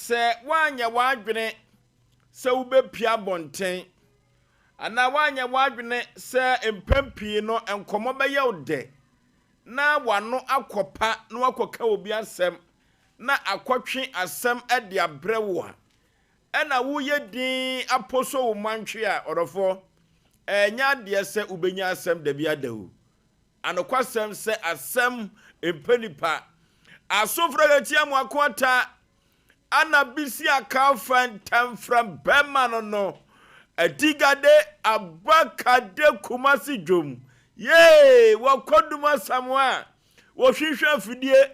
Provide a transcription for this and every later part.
se wanya wadwene se wobepia bonten ana wanya wadwene se empempie no enkomo beye ode na wano akopa na wakoka obi asem na akotwe asem ede abrewo a ena wo yedin aposo wo mantwe a orofo enya de se ubenya asem da bia dahu anokwasem se Asem Mpe Nipa asofra gatia mo akota anabisi akafan tamfram bema no adigade abakade kumasi dwom ye wakoduma samwa wo hwehwe afidie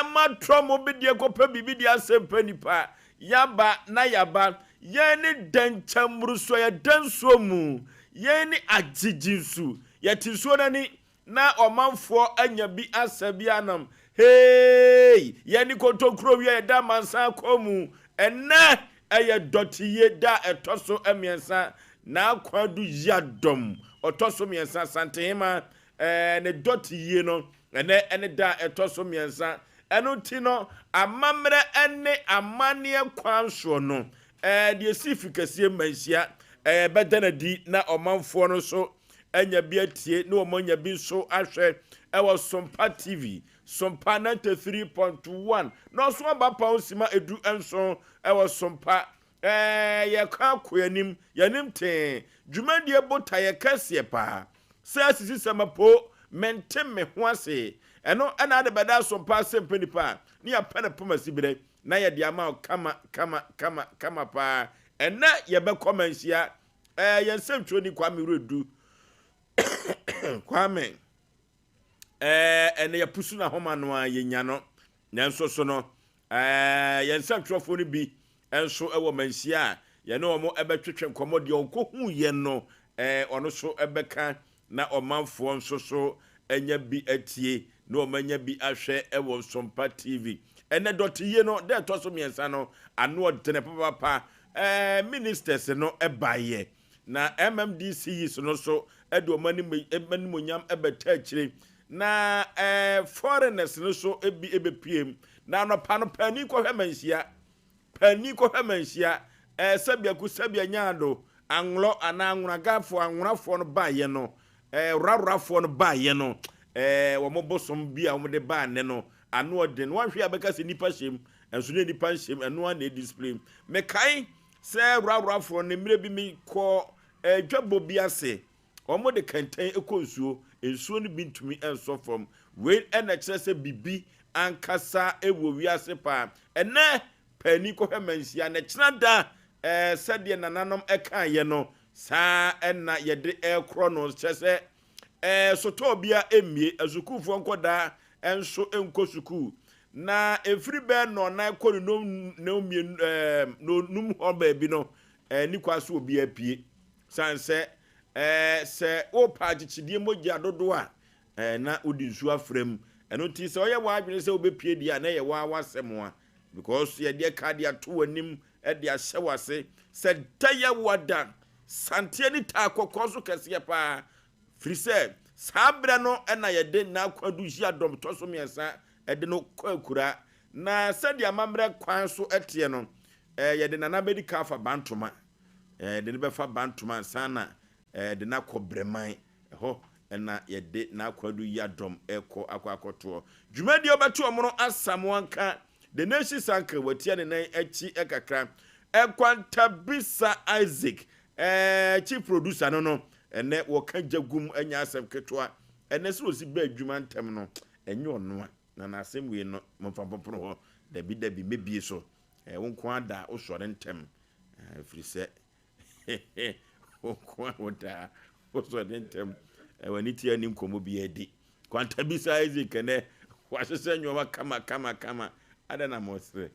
ema tromo bidie kopa bibidi Asem Mpe Nipa yaba na yaba yeni danchamruso ya danso mu yeni ajijinsu yatinso nani na omanfo anya bi asabianam hey yeni kontokro wi ya da mansa komu enne eye dotiye da etoso emiensa na akwadu yadom otoso miensa santehema ne dotiye no ene da etoso miensa eno ti no amamre ene amane kwanso no de sifikasie mansia bedanadi na omanfo no so anya bi atie na omanya bi so ahwe ewo Sompa TV Sompa 93.1 no so abapa osima edu enso ewo Sompa ye ka koyanim yanim te dwumadie bota ye kase pa sa sisi samapo mentem me ho ase eno ana ade beda Sompa Asem Mpe Nipa ni apana poma sibire na ye de ama kama pa ena ye be komansia ye nsentwo ni kwa me redu kwame ene ya pusu na homa no a yenya no nanso so no ye nsentwofo ni bi enso ewo mansia ye no omo ebetwetwe nkomo de onkohu ye no ono so ebeka na omanfo nso so enya bi atie na omanya bi ahwe ewo Sompa TV ene dotiye no de toso miensa no ano odene papa ministers no ebaye na MMDC is no so edo manimonyam ebeta akire na foreigners no so ebepiem na no pani ko hwemansia sabia ku sabia nyaado anlo ana anwuragafo anwurafo no baye no rarafo no baye no wo mobosom bia wo de ba ne no ano odin wanhwe abeka se nipa hyem enso ne nipa hyem eno na display mekai se rarafo ne mire bi mi ko dwabo bi ase omo de kantan ekonsuo ensuo no bi ntumi enso from we ena kire se bibi ankasa ewo wi ase pa ene pani ko hwemansia na kira da sede nananom eka ye no sa ena ye de ekro no kire se soto bia emie azukufo nkoda enso enkosuku na every be no na ko no mie no num hoba bi no ni kwaso obi apie sanse se opa gichidie moja dodo a na odi nsu afrem eno ti se oye wa adwene se obepie dia na ye wa wasem a because ye de ka dia to anim e de ahyewase se daya wada santie ni ta kokoso kese pa frise sabra no na ye de na kwadu ji adom toso miensa e de no kwakura na se de amamre kwan so etie no ye de na medical fa bantoma de be fa bantoma sana de na kobreman ho na ye de na kwadu yadom eko akwakoto dwumadi obeto omono asamwanka the nation sanka watia ne nan achi ekakra ekwantabisa Isaac chief producer no ene wo ka jagum anya asem ketwa ene so osi ba adwuma ntem no enye ono na asem we no mfa popono ho dabi mebie so wonko ada wo sore ntem frise wonko oda wo sore ntem wani tia nim komo bi edi kwantabisa Isaac ene wahese nyowa kama adana mosre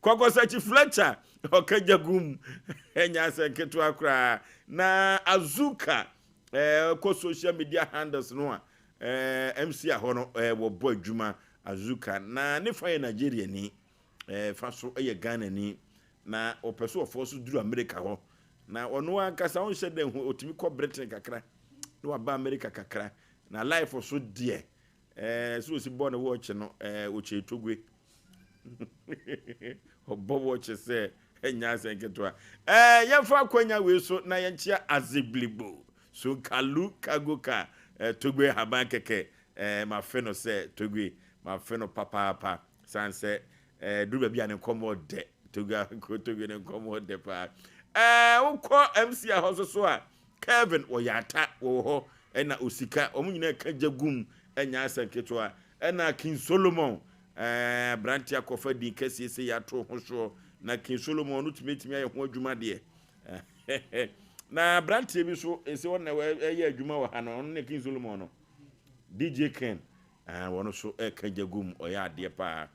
kwakosa chi Fletcher okajagum enya seketu akra na azuka ko social media handles no MC ahono wo bo adwuma azuka na ne fa Nigeria ni fa so Ghana ni na opeso ofoso duru America ho na ono ankasa on hye den ho otimi ko Britain kakra no wa ba America kakra na life so die so si born watch no oche togwe Obo watch say enya senketwa yemfa kwanya we so na yenchia aziblibo so kalu kagoka togwe haban keke ma feno say togwe ma feno papa sanse duba bia ne komo de togwa ko togwe ne komo de pa ukọ MC a hoso so a Kevin oyata wo ho ena osika omunyina kajagum enya senketwa ena King Solomon brantia kofa di kese se ya to ho so na King Solomon no tumetimi aye ho adwuma de na brantia bi so ese wona aye adwuma wa ha no ne King Solomon no DJ Ken wono so kajagum oya de pa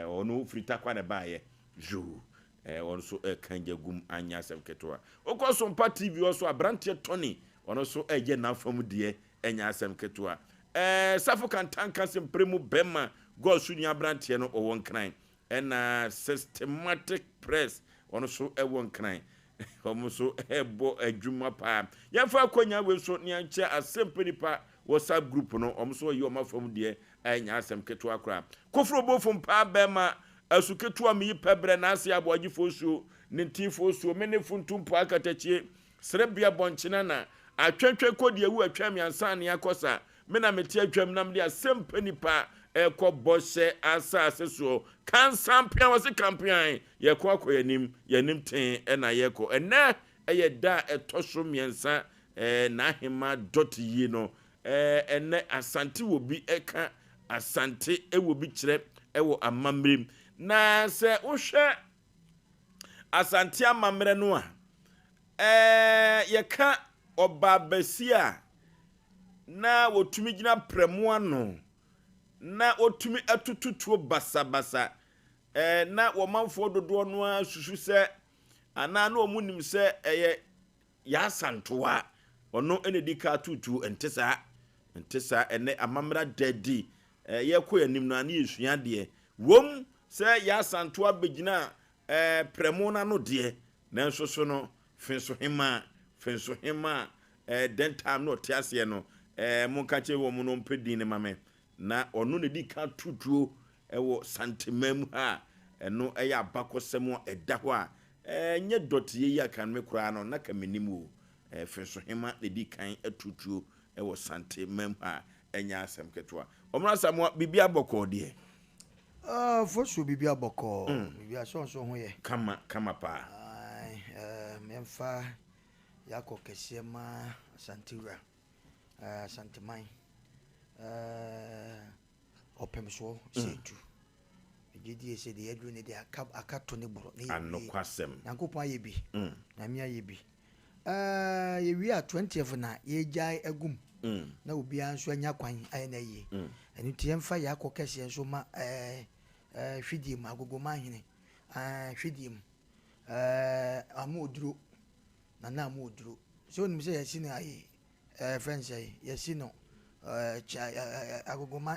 ono frita kwa ne baaye ju wono so kajagum anya semketo a okọ Sompa TV also brantia Tony wono so eje na fam de enya semketo a Safo kan tanka sempremu bema God sunya brantie no o won kran and systematic press ono so e won kran omo so ebo adwuma pa yemfa akonya we so ne anche Asem Mpe Nipa WhatsApp group no omo so yi omafam de anya asem keto akra kofro bofum pa bema asuketu ami pebre na ase Aboagye fosuo ne ntifosuo menefuntumpo akatachie srebia bonchina na atwetwe kodi ewu atwam yansa ne akosa mena meti atwam nam de Asem Mpe Nipa eko bose asase so kan sampia wose kampian ye ko akoyanim yanim ten na ye ko ene eye da etoso miensa na hema dot yi no ene asante wo bi eka asante ewo bi kire ewo amamrem na se wohwe asante amamre no a ye ka obabasia na wotumi gina premu ano na otumi atututuo basabasa na womanfo dodo no asusu se ana na omunim se eye ya santoa ono enedika tutu entesa ene amamra dadi ye koyanim no ana yesua de wom se ya santoa begina premu na no de na nsoso no finso hema dentam no tiase no monka che wo mu no mpedi ne mame na ono ne di ka tutuo ewo santemam ha eno eya abakosem eda ho a nye dotie ya kan me kura no na kamenimu feso hema ne di kan atutuo ewo santemam ha enya asem ketwa omra samwa bibia boko de fosu bibia boko bibia so ho ye kama pa memfa yako kesiema santiwa santimai opemso setu ejidi ese de edru ne de akato ne boro ne anokwasem yankopon ayebi na mi ayebi ye wi a 20th na ye jai agum na obi anso anya kwan aye na ye eni tiemfa yakọ kese enso ma hwidim agogoma hene hwidim amoduro na amoduro so nim se yesi na aye friends aye yesi no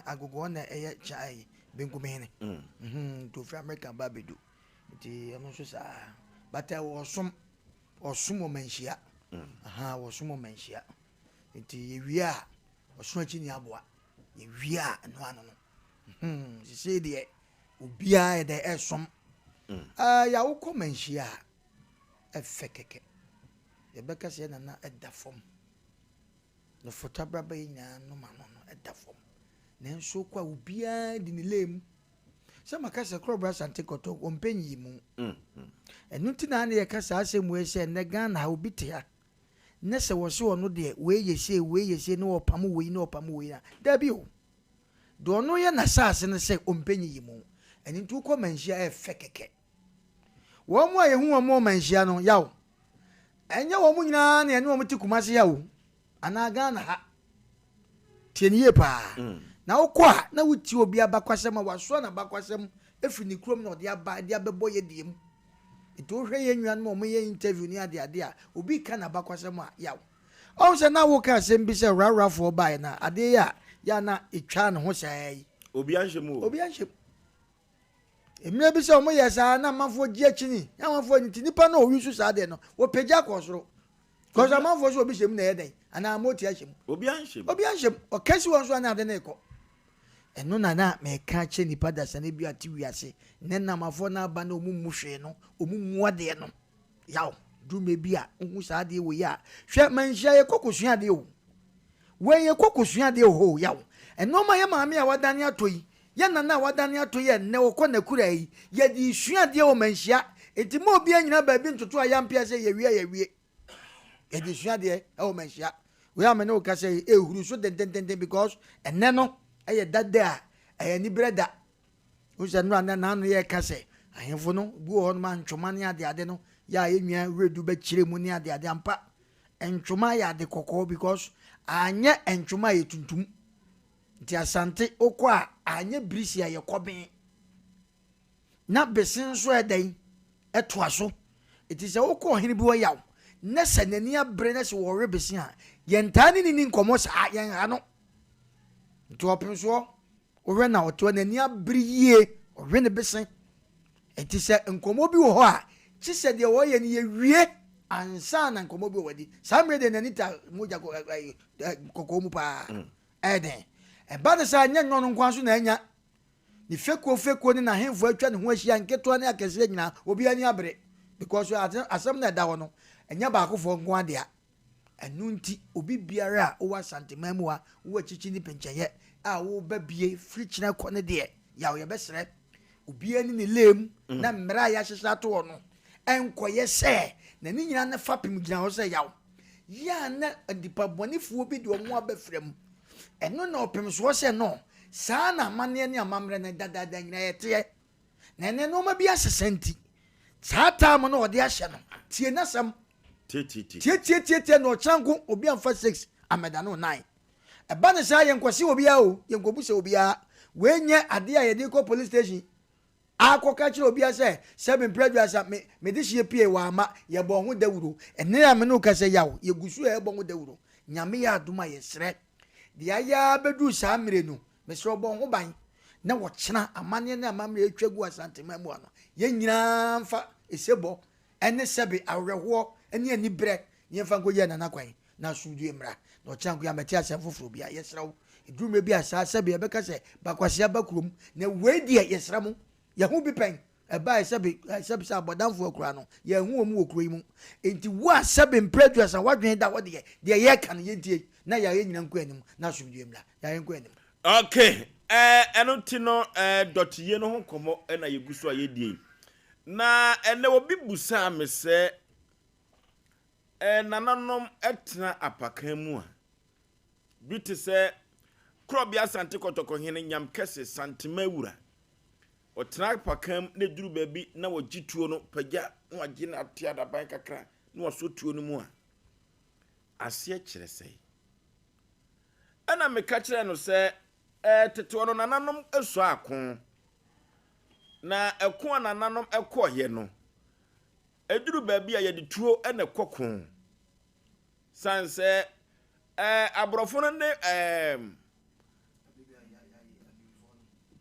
agogo na eye chai bengumene to from America babedu ti amo so sa bata osum omanhia osum omanhia ti yewia osun achi ni aboa yewia no ano no se de obia e de esom ya wo komanhia efekeke yebeka se na edafom no fotabra ina no mano no edafom nenso kwa ubia di ne lem se makase krobra sante koto ompenyi mu enu ti na ye kasa asemu ese ne Ghana ha obite ha ne se wo se ono de we yese no opam we na da bi o do no ye na sase ne se ompenyi mu eni ntu ko manhia efekeke wo mu aye hu wo mu manhia no yawo enye wo mu nyina na ene wo mti kumase yawo ana Ghana ha tieniye pa na okwa na wuti obi abakwasem waso na abakwasem efi ni krom na odi aba dia bebo ye diem eto hwe ye nwan mo ye interview ni ade a obi ka na abakwasem a yawo on se na wo ka asem bi se rara for buy na ade ya na etwa ne ho sai obi anhemu emre bi se o mo ye sa na manfo gi akini ya manfo ni nipa na o wi su sa de no wo peja kosoro koza manfo so obi shem na ye den ana moti ahyem obi anhyem o kasi won so na ade na eko eno na me ka che nipa da sane bi ati wiase ne namafo na aba na omumu hwe no omumu ade no yaw dume bi a hu sa de wo ya hwe manhia ye kokosua de o we ye kokosua de ho yaw eno ma ye maame a wadane atoyi ye nana wadane atoyi ne wo kɔ na kura yi ye di sua de o manhia enti mo obi anyina ba bi ntoto ayampia se ye wie ye di sua de o manhia we am no ka say ehuru so den because enne no eye dada a eye ni breda o se no ana na no ye ka say ahemfo no bu ho ma ntwoma ne ade no ya enwa redu ba kire mu ne ade ampa ntwoma ya ade kokko because anya ntwoma ye tuntum nti asante okwa anya brisi ye koben na besin so edan etoa so iti se okọ hene bi wo yaw na sanani abre na se wo rebesin a yentani ni nkomo sa yen ha no nti opin so wo na oto na ni abre yie o ne besin iti se nkomo bi wo ho a chi se de wo ye ni ye wie ansa na nkomo bi wadi samre de nani ta moja kokko mu pa eden e ba de sa nya nyon nkwa so na anya ni feko ni na hemfo atwa ne ho ahia nketo na akese nyina obi ani abre because asem na da ho no enya ba akofo nko ade a enu nti obi biara a wo asantemamu a wo achichi ni pencheye a wo ba bie frichina ko ne de ya wo ye besere obi ani ni lem na mmra ya hyehya to no enkoye se na ni nyina ne fapim gina ho se yawo ya na adipa bonifuo bi de omo abafrem eno na opem so se no saa na amane ne amamre na dada nyina yete na ne no ma bi asesenti saa time no ode ahye no tie na sam tie no chanko obi amfa 6 ameda no 9 eba ne saa yenkwose obi a o yenkobu se obi a we nye ade a yede ko police station akoka kire obi a se 7 prejudice me de hie pie wa ama ye bo ho dawuro ene ya me no ka se yawo ye gusu e bo ho dawuro nyame ya aduma ye sre de aya bedu saa mire no mesro bo ho ban na wo kyena amane na amamre atwagu asantemamu ano ye nyina mfa esebo ene sebe awreho ene ani bre ye mfa ngoye na nakwan na sudue mra no changu ya meti asem foforo bia yesrawo edume bia saa sebe e beka se bakwase abakrom na wedi yesramu ye hu bi pen e ba sebe sa bodamfo akura no ye hu omu okuro yi mu enti wa sebe prejudice wadwen da wode de ye kan ye die na ya ye nyina nko anim na sudue mra ya ye nko anim. Okay, eno ti no dot ye no ho komo na ye guso a ye die. Na ene obi busa me se nananom etna apakan mu a. Bi te se krobia sante kotoko hene nyam kese santemawura. Otna apakan na duru baby na wogituo no pagya na wagye na atia da ban kakra na wasotuo no mu a. Ase kire sei. Ana me ka kire no se tete no nananom esu akon na ekon nananom ekoye no eduru baabi a ye de tuo ene kokon sanse abrofo no ne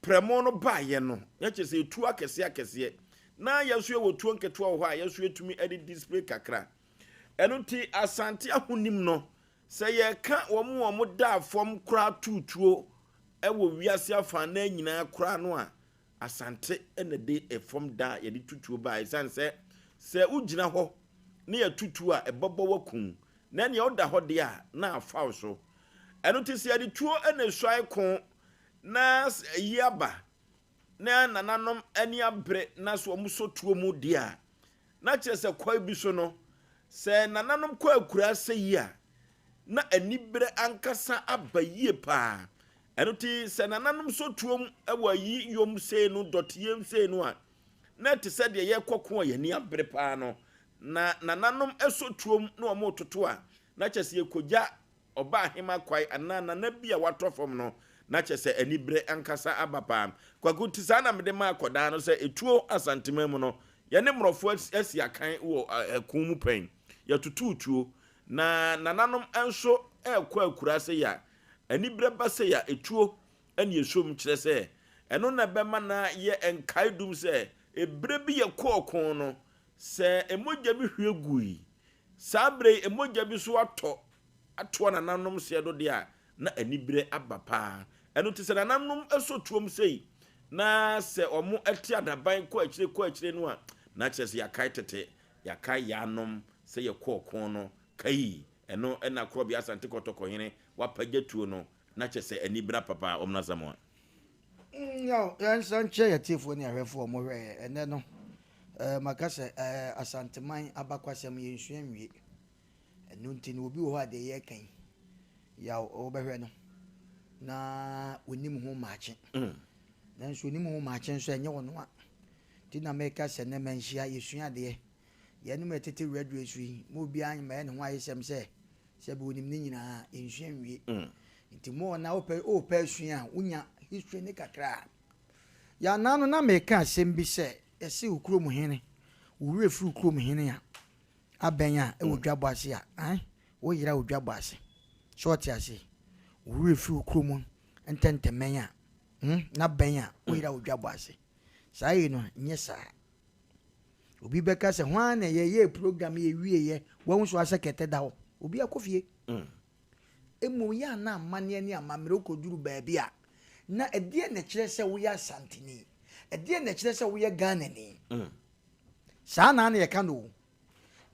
premo no ba ye no ye chese tuo akese na yesu ewo tuo nketo ho a yesu etumi edi display kakra eno ti asante ahonim no se ye ka wo da fom kra tutuo ewo wiase afa na nyina kra no a asante ene de efom da ye de tutuo ba isan se ugina ho na ye tutuo a ebobo wakun na ne oda ho de a na afa so eno ti se ye de tuo ene suai kon na yiaba na nananom ani abre na so omuso tuo mu de a na kire se kwai bi so no se nananom kwa akura se yi a na anibere ankasa abayie pa eno ti se nananom so tuom ewa yi yom se no dotiem se no a na te se de ye kokon ye ni abere pa no na nananom eso tuom na omo toto a na chese ye kogya oba hema kwai anana na bia watofom no na chese anibere ankasa abapa kwaguti sana mede ma akoda no se etuo asantemam no ye ne mrofo asi akan wo akun mu pen ye tututuo na nananom enso ekwa akura se ya anibere ba se ya etuo ene yesom kire se eno na bema na ye enkaidum se ebre bi ye kokon no se emogya bi hwegui sabre emogya bi so ato na nanom se do de a na anibere abapa eno te se nananum eso tuom sei na se omo eti adaban ko akire no a na kyese yakai tete yakai yanom se ye kokon no kai eno ena kro bia asante kotoko hene wapagatuo no na kyese anibra papa omna samo yo yan sanche ya tifo ni ahwefo mo hwe ene no makase asanteman abakwasem ye nsuanwie enu nti no obi wo ha de ye kan ya obehwe no na onim ho maache na nso onim ho maache nso enye wono a ti na meka se ne manhia yesuade ye no metete radio sui mo bi an ma ne ho ayesem se be onim ni nyina ensuanwie nti mo na ope sua unya history ne kakra ya nanu na meka asem bi se ese ukrom hene wure fru ukrom hene ya abenya e wodwabo ase a wo yira wodwabo ase short ase wure fru ukrom ententemenya na benya wo yira wodwabo ase sai no nye sa obi beka se hwan na ye program ye wie ye wo so asekete da ho obi akofie emu ya na amane ni amamre okoduru baabi a na edie na kire se wo ya santini edie na kire se wo ya Ghana ni sa na ye ka no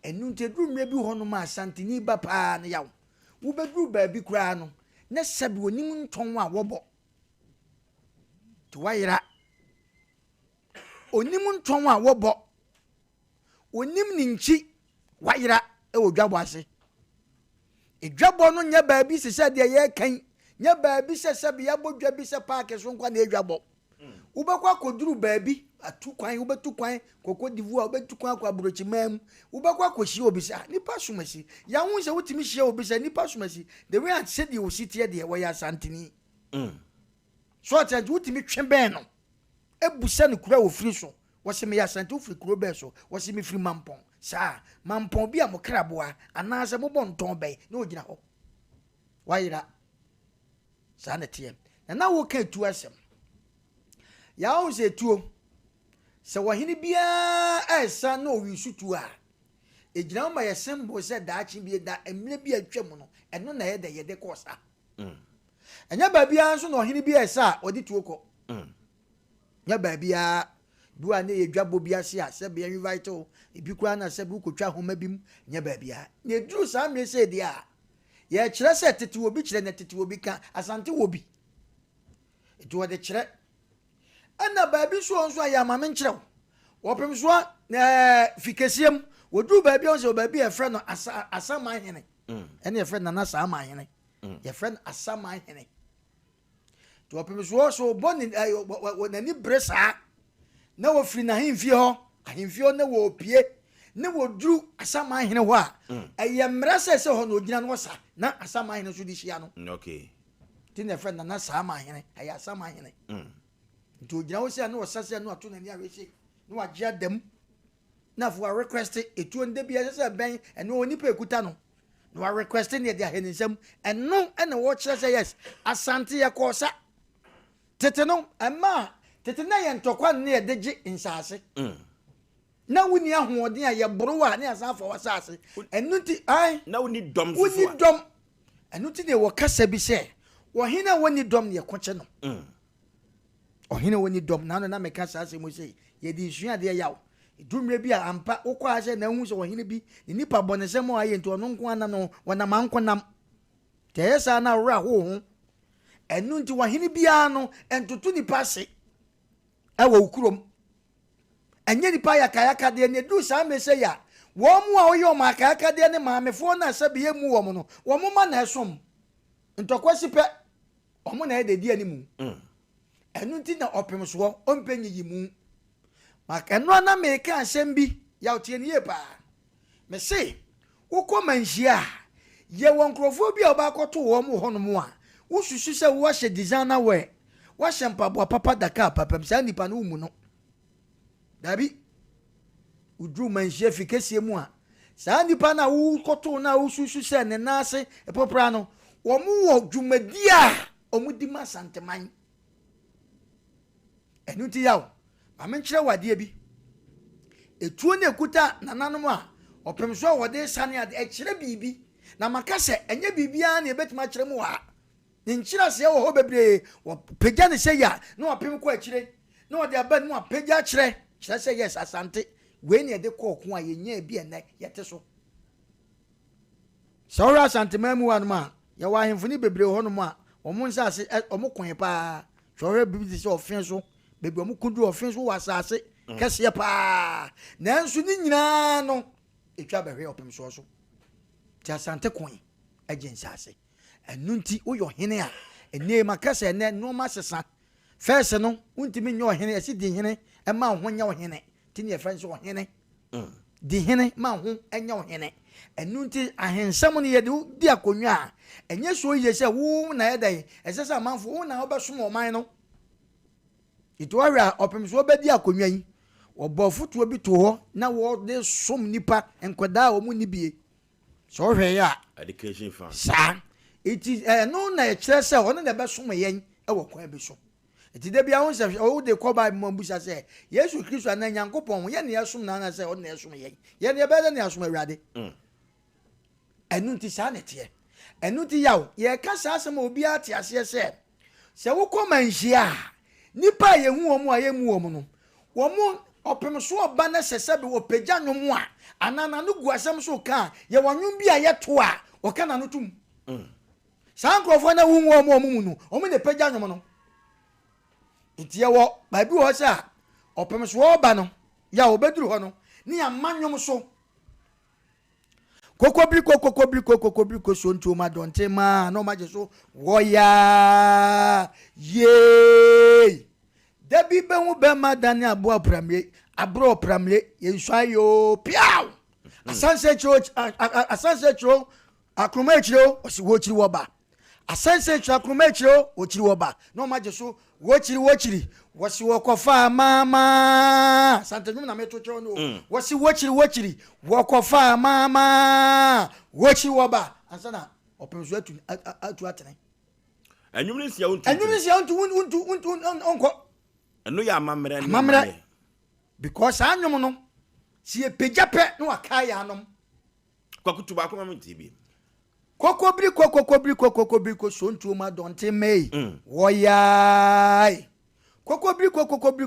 enu nteduru mre bi ho no ma santini ba pa na yawo wo beduru baabi kura no na sabi onim nton a wobo to wayira onim nton a wobo onim ni nchi wayira e wo dwabo ase edwabo no nya baabi sese de ye kan nya baabi sese be yabodwa bi se park so nkwa na edwabo ubekwa koduru baabi atu kwan ubetu kwan koko divu ubetu kwan kwa brochi mam ubekwa koshi obi sa nipa sumasi ya hu se wutimi hie obi sa nipa sumasi the way I said you sit here de we ya santini so that wutimi twemben no ebusa ne kura Ofiriso wose me ya santi ofiri kuro be so wose me firi mampon sa mampon bi amokraboa anase bobo nton be na ogina ho wayira sa na tie na wo ka tu asem ya o se tuo se wahini bia esa na o wisu tu a ejina ma ye sembo se daachi bi da emle bi atwam no eno na ye de kosa enya ba bia nso na ohini bia esa odi tuo ko nya ba bia duwa ne yedwabo bia se a se bia invite ebi kura na se bu kotwa homa bim nya ba bia ne duru sa mre se dia ye kire se tete obi kire na tete obi ka asante obi eto de kire ana baabi so nso ya mame nkire wo pem so fikasiem woduru baabi on se baabi e frɛ no asama hene ene e frɛ na asama hene ye frɛ no asama hene to wo pem so boni nani bresa na wo firi na ahemfie ho na wo pie na wo duru asama hene ho a eye mrasa se ho na ogina no sa na asama hene so di hia no okay ti na frɛ na asama hene aya asama hene nti ogina wo se na wo sase na ato na ni awese na wa gia dem na fo request etu onde bia se ben ene oni pa ekuta no na wa request ne dia hene nsam eno ene wo kire se yes asante ye kosa tete no ama tete na ye ntokwa ne ye deje insase na wuni ahoden a ye borowa ne asafa wasase enu ti ai na wuni dom so wuni dom enu ti ne wo kasa bi se wo hina woni dom ne koche no o hina woni dom na no na me kasa ase mo se ye di suade yawo dumre bi a ampa ukwa ase na hu se wo hina bi nipa bonese mo aye nto no nko ana no wona mankonam te yesa na wura ho enu nti wo hina bi a no entoto nipa se ewo ukurom enye nipa ya kayaka de ne du sa me se ya wo mu a oyo ma kayaka de ne maamefo na sabe ye mu wo mo no wo mo ma na esom ntokwasi pe o mo na e de di animu enu nti na opem so ompenyi yimu maka no na me ka asem bi ya otie ne ye pa me se wo manhia ye won krofo bi a oba akoto wo mo ho no mo a wo susu se wo hye designer we wo hye mpabo papa daka papa sa nipa no mu no dabi udru manhia fikesie mu a sa nipa na wo koto na wo susu se ne nase epopra no wo mu wo dwumadi a omudi ma santeman enu ti yawo amenkire wade bi etuo ne kuta nananom a opem so wode sane ade ekire bibi na makase enye bibia na ebetima kire mu wa nchira se wo ho bebre wo pagya ne se ya na wapem ko akire na wo de aba no apagya akire kyerɛ sɛ yes asante we ne de ko ko a yenya bi ene yete so sawra asante mamu anu ma ya wa hemfo ni bebre ho no ma omo nsase omo kon pa sawra bibi se ofin so bebre omo kudu ofin so wasase kese pa nanso ni nyina no etwa behwe opem so ti asante kon aginsase enunti wo yo hene a ene makase ene no masesa first no untimi nyo hene esi di hene e ma ho nya wo hene ti ne friends wo hene di hene ma ho enya wo hene enunti ahensam ne ye di akonwa a enye so ye se wo na ye dai esese amanfo wo na obesom oman no itu awia opem so obedi akonwa yi obo futuo bi to ho na wo de som nipa enkwada o mu nibie so hwe ya education fund sa iti no na ekire se ono na be som yen e wo kwa bi so iti de bia won se o de ko ba mo busa se Yesu Kristo na Nyankopon ye ne yesom na na se o na yesom yen ye ne be de ne yesom awurade enu ti sa ne tie enu ti yaw ye ka sa asem obi ate ase se wo ko manhia nipa ye hu omu a ye mu omu no wo mu opem so oba na sese be wo pagya nwom a anana no gu asem so ka ye wonwom bi a ye to a o ka na no tum san krofo na hu omu mu no omu ne pagya nwom no ntie wo ba bi wo sa opem so oba no ya obeduru ho no ni amannwom so kokobri ko so ntu ma donte ma no ma je so wo ya ye debi be hu be ma dani abo pramle abro pramle yensuayo piao asanse chro akroma chro osi wo chiri wo ba asanse chro akroma chro o chiri wo ba no ma je so wo chiri wasi wo kofa mama santenum na meto chro no wasi wo chiri wo kofa mama wo chiri wo ba ansana opemso atu atene anyum ni sia untu onko eno ya amamre because anyum no si epejape no akaya anom kwakutu ba akoma mtibi kokobri ko sontu ma donte mei woya kokobri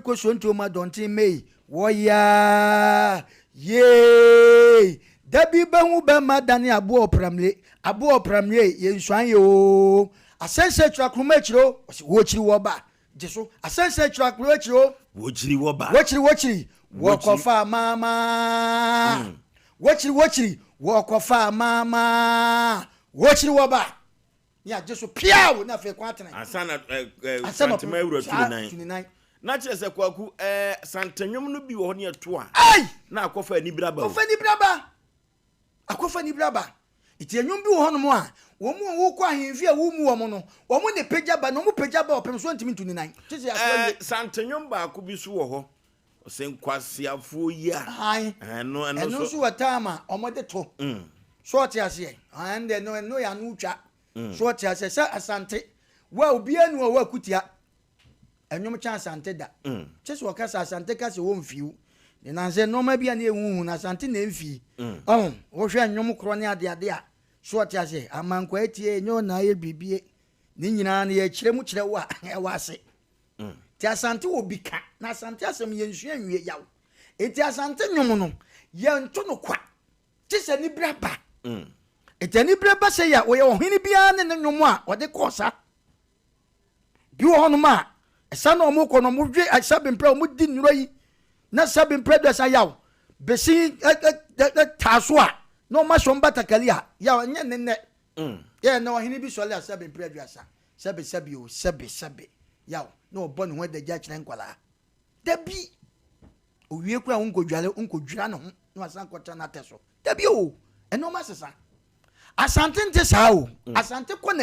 ko sontu ma donte mei woya ye dabi bahu ba madani abo pramle yensuan yo asense trakroma chiro wo chiri wo ba jeso asense trakroma chiro wo chiri wo ba wo kofa mama wo chiri wo kofa mama wo chiri wo ba ya jeso piawo na fe kwatene asana santema euro 29 na kire se kwaku santanwom no bi wo ne to a na akofa ni braba akofa ni braba iti enwom bi wo hono mo a wo mu wo kwa ahemfi a wo mu wo mo no wo mu ne pejaba no mu pejaba opem so ntimi 29 tisi santanwom ba ko bi so wo ho osenkwasiafo yi a eno so watama omode to short ase and no ya no twa short ase sa asante wa obi anu wa kutia enwom cha asante da tisi wo kasa asante kasa wo mfiu ne nanse no ma bia na ehuhu na asante na mfi wo hwe enwom kro ne ade a short ase amankwa etie nyo na ye bibie ni nyina na ye kire mu kire wa e wase ti asante obika na asante asem yensu anwie yaw eti asante nwom no ye nto no kwa ti se ni braba eti ni braba se ya wo ye ohini bia ne nwom a ode kosa bi wo hono ma esa na omo ko no mo dwe asabe mpra omo di nnuro yi na sabe mpra do sa yaw besi taso a no ma so mbata kalia yaw nye nenne ye na ohini bi so le asabe mpra do asa sabe yaw no bone ho da ja kire nkwala da bi owie kura unkodwira no ho no asan kwata na teso da bi o eno ma sesa asante nte saa o asante kɔ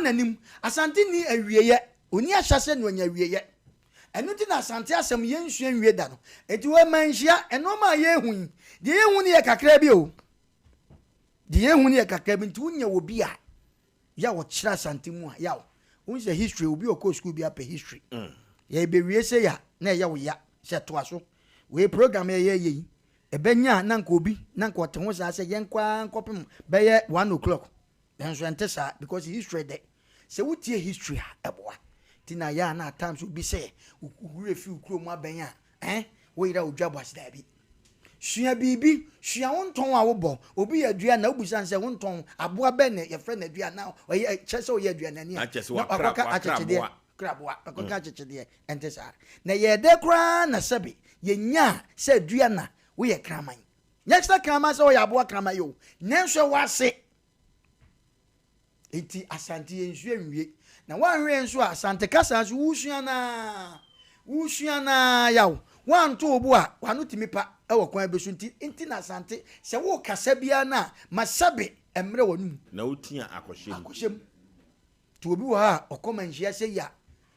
nanim asante ni awieye oni ahyase no anya awieye eno ti na asante asem yensu anwie da no eti we manhia eno ma ye hu de ye hu ni ye kakra bi o de ye hu ni ye kakra bi nti unya wo bi a ya wo kyira asante mu a ya wo unse history obi okọ school bi apa history ye be wie se ya na ye wo ya se to aso we program ye ebenya na nka obi na nka ote ho sa se ye nkwa nkopem be ye 1 o'clock then so enter because history there say what history eboa tina ya na times will be say we few kro mu abenya we ira odwabo asida bi sua bibi sua wonton a wobo obi yadua na obusan se wonton aboa be ne ye friend adua na oye chese oye adua na ni akwaka achechede kraboa akwaka achechede ente sa na ye de kra na sabi ye nya se adua na we ye kraman next kraman se oye aboa kraman yo nenso wase enti asante ensu enwie na wanwe ensu asante kasa so wusua na yawo wanto obu a wano timipa ewo kwan besu nti na asante se wo kasa bia na masabe emre wonu na utia akoshem to obi wa ha okomanhia se ya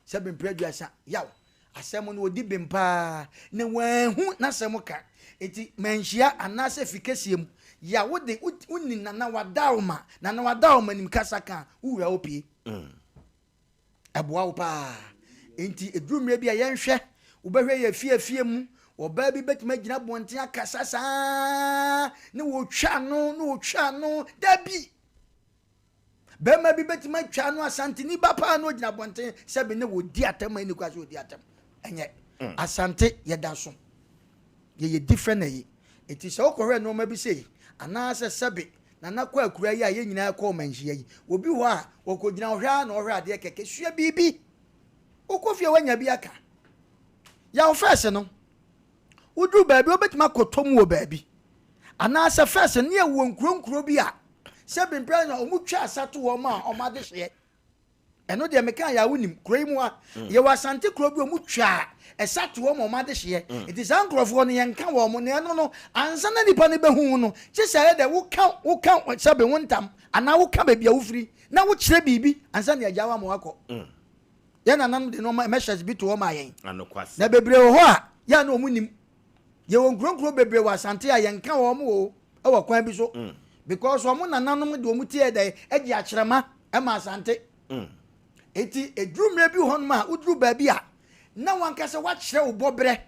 sabe mpreduasa yawo asem no odi bempa na wanhu na asem ka enti manhia anase fikasiem ya wo de unni na wadawma na wadawma nim kasa kan uwura opie eboa wo pa enti edurumre bia yenhwe ubehwe ye fie mu oba bi betima gina bonten akasa saa ne wo twa no dabi bema bi betima twa no asante ni bapa no gina bonten sebe ne wo di atama ni kwaso di atam enye asante ye da so ye different yi enti se okorwe no ma bi sei anase sebe na nakwa akura yi a ye nyina akọ manhia yi obi ho a okogina hwa na ohwa ade keke sua bibi okofie wanya bi aka Yaw first no udru baabi obetima kotom wo baabi anase first ne ye wo nkuro bi a se bempra na omutwa asato wo ma omade hye eno de meka ya wonim kuro mu a ye wasante kuro bi omutwa esato wo ma omade hye it is ankrofo no yenka wo mo ne no ansa na nipa ne behu no kyesa de wo ka sabe wontam ana wo ka baabi a wo firi na wo kyere bibi ansa na agyawa mo akọ ya na nan de no message bi to wo ma yen na bebre wo ho a ya na omunim ye won kronkro bebre wa sante a yenka wo mo e wo kwan bi so because wo mo nananom de omutie de agi akyerema e ma sante eti edrumre bi ho no ma udru ba bi a na wankase wa kyere wo bobre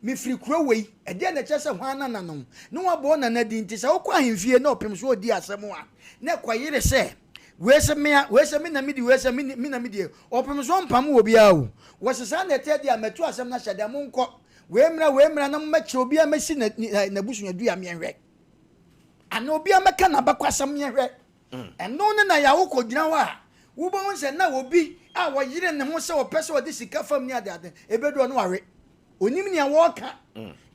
me firi kuro wei e de na kyese ho anananom no wa bo na di nti se wo kwa hemfie na opem so odi asem a na kwayire se wese me na midi wese me na midi opem so mpam wo bia o wosesa na ete dia metu asem na hyade mo nko we mra na mmekye obi amesi na busu na dua menhwe ana obi ameka na bakwasam menhwe eno ne na ya wo kogina wa wo bo nse na obi a wo yire ne ho se wo pese wo de sika fam ni ade ebedu no ware onim ne wo ka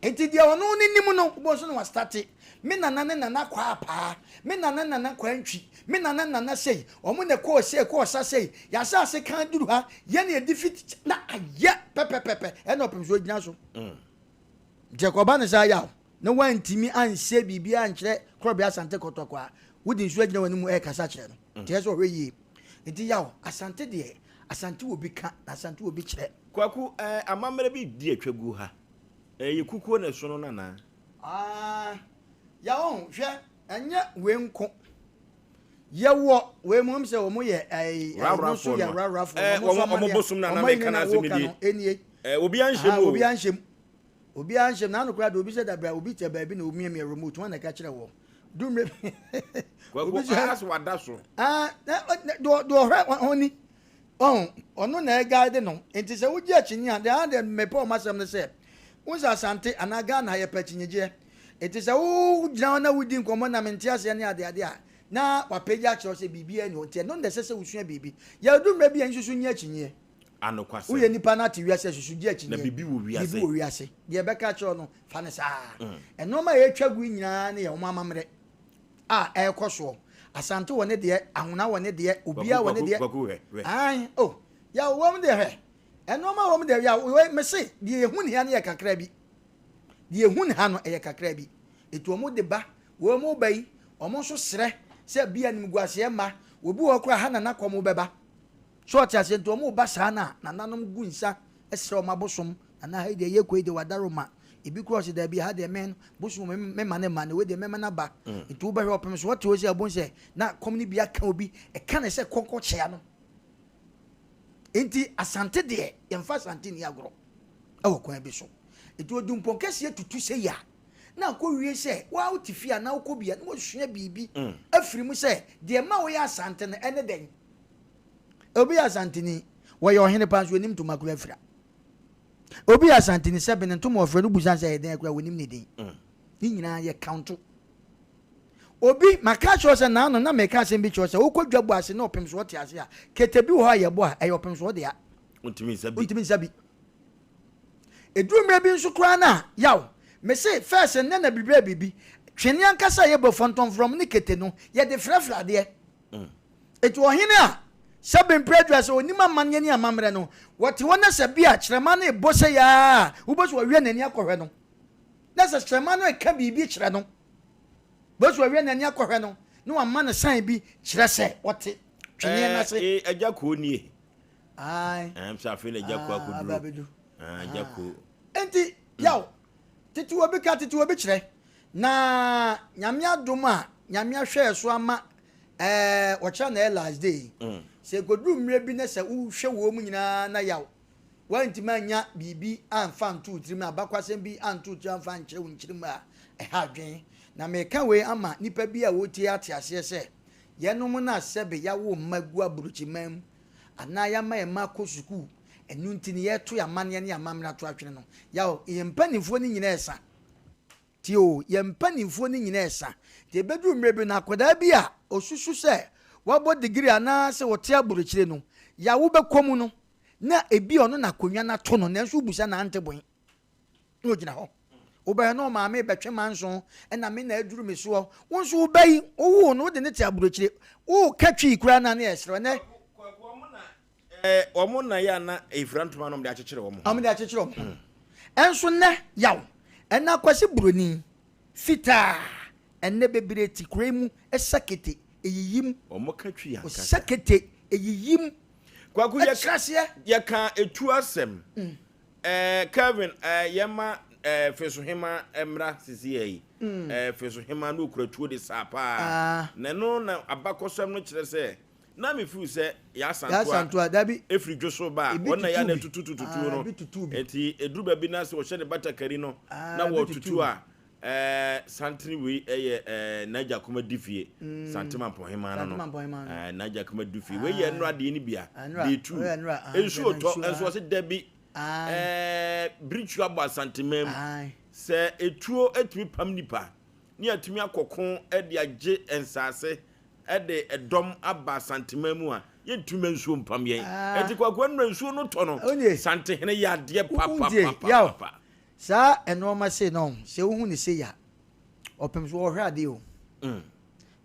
enti dia wo no nim no bo so no wa start me nana kwa apa me nana kwa ntwi me nana sei omo ne ko sei ko sa sei ya sa se kan duru ha ye ne defeat na aya pepepepe e no pem so gina so Jacoba ne sa yaw na wantimi anse bibia ankyere krobia asante kotokwa wudi nso gina wani mu e kasa kyere no te so hwe yi enti yaw asante de asante obi ka asante obi kyere kwaku amamere bi di atwagu ha yekukuo na so no nana yaw hwe anya wenko yewo we mum se wo mo ye rafo ya rafo wo bosum na na meka na asemi enie obi anhyem obi anhyem na no kra do obi se da bra obi te baabi na omi remote won na ka kire wo dumre obi se aso wada so do hwe oni ono na guide no enti se wuji achinyi ande ande mepe o masem ne se won asante anaga na ye pachinyeje enti se wo gina na wudi nkomo na mentiase ne ade a na wapeja kyo se bibia ni onte no ndese usua bibi ya dumre bia nsusu nya achinye anokwase uye nipa na ti wiase susu di achinye na bibi wo wiase de beka kyo no fa ne sa enoma ye twagu nyina ne ye omamamre ekoso asante wone de ahuna wone de obia wone de ai ya wom de he enoma wom de ya me se de ehun ha ne ye kakra bi de ehun ha no ye kakra bi etu omo de ba wo mo bai omo so sere se bia nim guase ma obi wo kra ha na komo beba so tia se nto mo ba sa na nanom gu nsa esere o mabosom na ha de ye koi de wadaroma ebi cross da bi ha de men bosom me mane we de me na ba nto ba hwe opem so what we say abon se na komni bia ka obi e ka na se konko chea no enti asante de yemfa asante ni agro e wo kwan bi so etu odumpo kese tutu se ya na ko wie se wa utifia na ko bia na wo hwea bibi afiri mu se de ma wo ya asante no ene den obi asante ni wo ye ohene pa so nim to makura fira obi asante ni se bene to mo ofre no busan se den akura wonim ne den ni nyina ye counto obi maka cho se na no na meka se bi cho se wo kodwabu ase na opem so wote ase a ketebi wo ha ye bo a e opem so de ya untimi sabi edumre bi nso kra na yaw me say first na na bibra bibi twene ankasa ye bo fonton from ni kete no ye de frafra de etu ohene a sabem prejudice onima manye ni amamre no wote wona se bia kirema na ebo se ya wo so wi nani akohwe no na se kirema no ka bibi kire no bo so wi nani akohwe no no amma na san bi kire se wote twene na se agya ko nie ai am sa fe na agya ko akuduro agya ko enti yaw titi obi ka titi obi kire na nyame adom a nyame ahwe so ama wo cha na last day se godru mre bi na se wo hwe wo mu nyina na yaw wantima nya bibi amfa ntu tirim abakwasem bi antu ti amfa nkyere wo nkyere a ha dwen na me ka we ama nipa bi a wo tie atiase se yenom na sebe yawo magu aburuchi mam ana ya ma ko suku enu ntini ye to ya mane ne amamra to atwene no yaw ye mpanifo ni nyina esa tio ye mpanifo ni nyina esa te bedru mre bi na akoda bi a osusu se wabo degree ana se wote aburuchire no ya wo bekomu no na ebi ono na konwa na to no nanso busa na antebon no gina ho oba no ma me betwe manso na me na aduru me so wonso obai owo no de ne te aburuchire o katwi kura na na esre ne omo na ya na efrantuma no de akekere omo am de akekere omo enso ne yaw ena kwase buroni fita enne bebire ti kuremu esakete eyiyim omo katwi aka sakete eyiyim kwaku ya ka etu asem Kevin yema fesuhema emra sisi yi fesuhema no kuratuo de sapa na no na abakosam no kire se na me fu se ya santo adabi efri dwoso ba wona ya na tutu no enti edruba bi na se wo hye batakari no na wo tutu a santri we naja kuma difie santima pohema no naja kuma difie we ye nra de ni bia de tu enso to enso se dabi bridge aba santimam se etuo etumi pam nipa ni atumi akokon de age ensase de edom aba santimamu a yentumi enso mpam yen enti kwakwa nra enso no to no santihene ya de papa sa enoma se no se hu ni se ya opem so ohwe ade o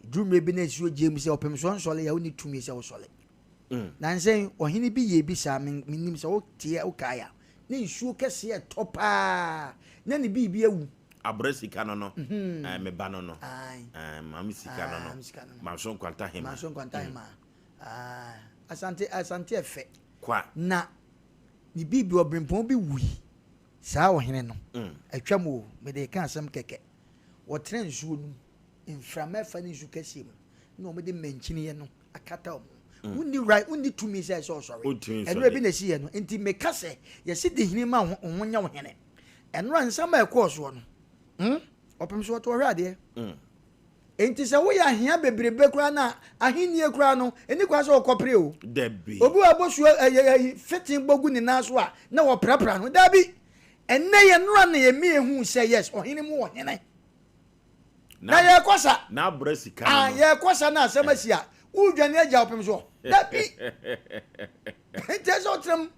dumre bi na enso gem se opem so nsole ya uni tumi se wo sole na nsen ohini bi ye bi sa minim se o tie o kaya na enso kese e topa na ni bi ewu abrasika no me ba no mam sika no mamson kwanta hema asante efe kwa na ni bi obrempon bi wi saa ohene no atwam o me de ka asem keke wo tren nsuo no inframa fa ni nsuo kese mu na o me de manchini ye no akata o unni right unni to me say so sorry enwe bi na si ye no enti me kase ye si de hini ma honya wo hene enra nsama e course wo no opem so to hwade enti se wo ya hia bebrebe kura na ahenie kura no eni kwa so okopre o dabi obi abosu fitin bogu ni naso a na wo prapra no dabi enne ye nra na ye me hu say yes ohene mu wo hene na ye kosa na abrasika no ye kosa na asemasi a udwane agya opem so dabi enti so trem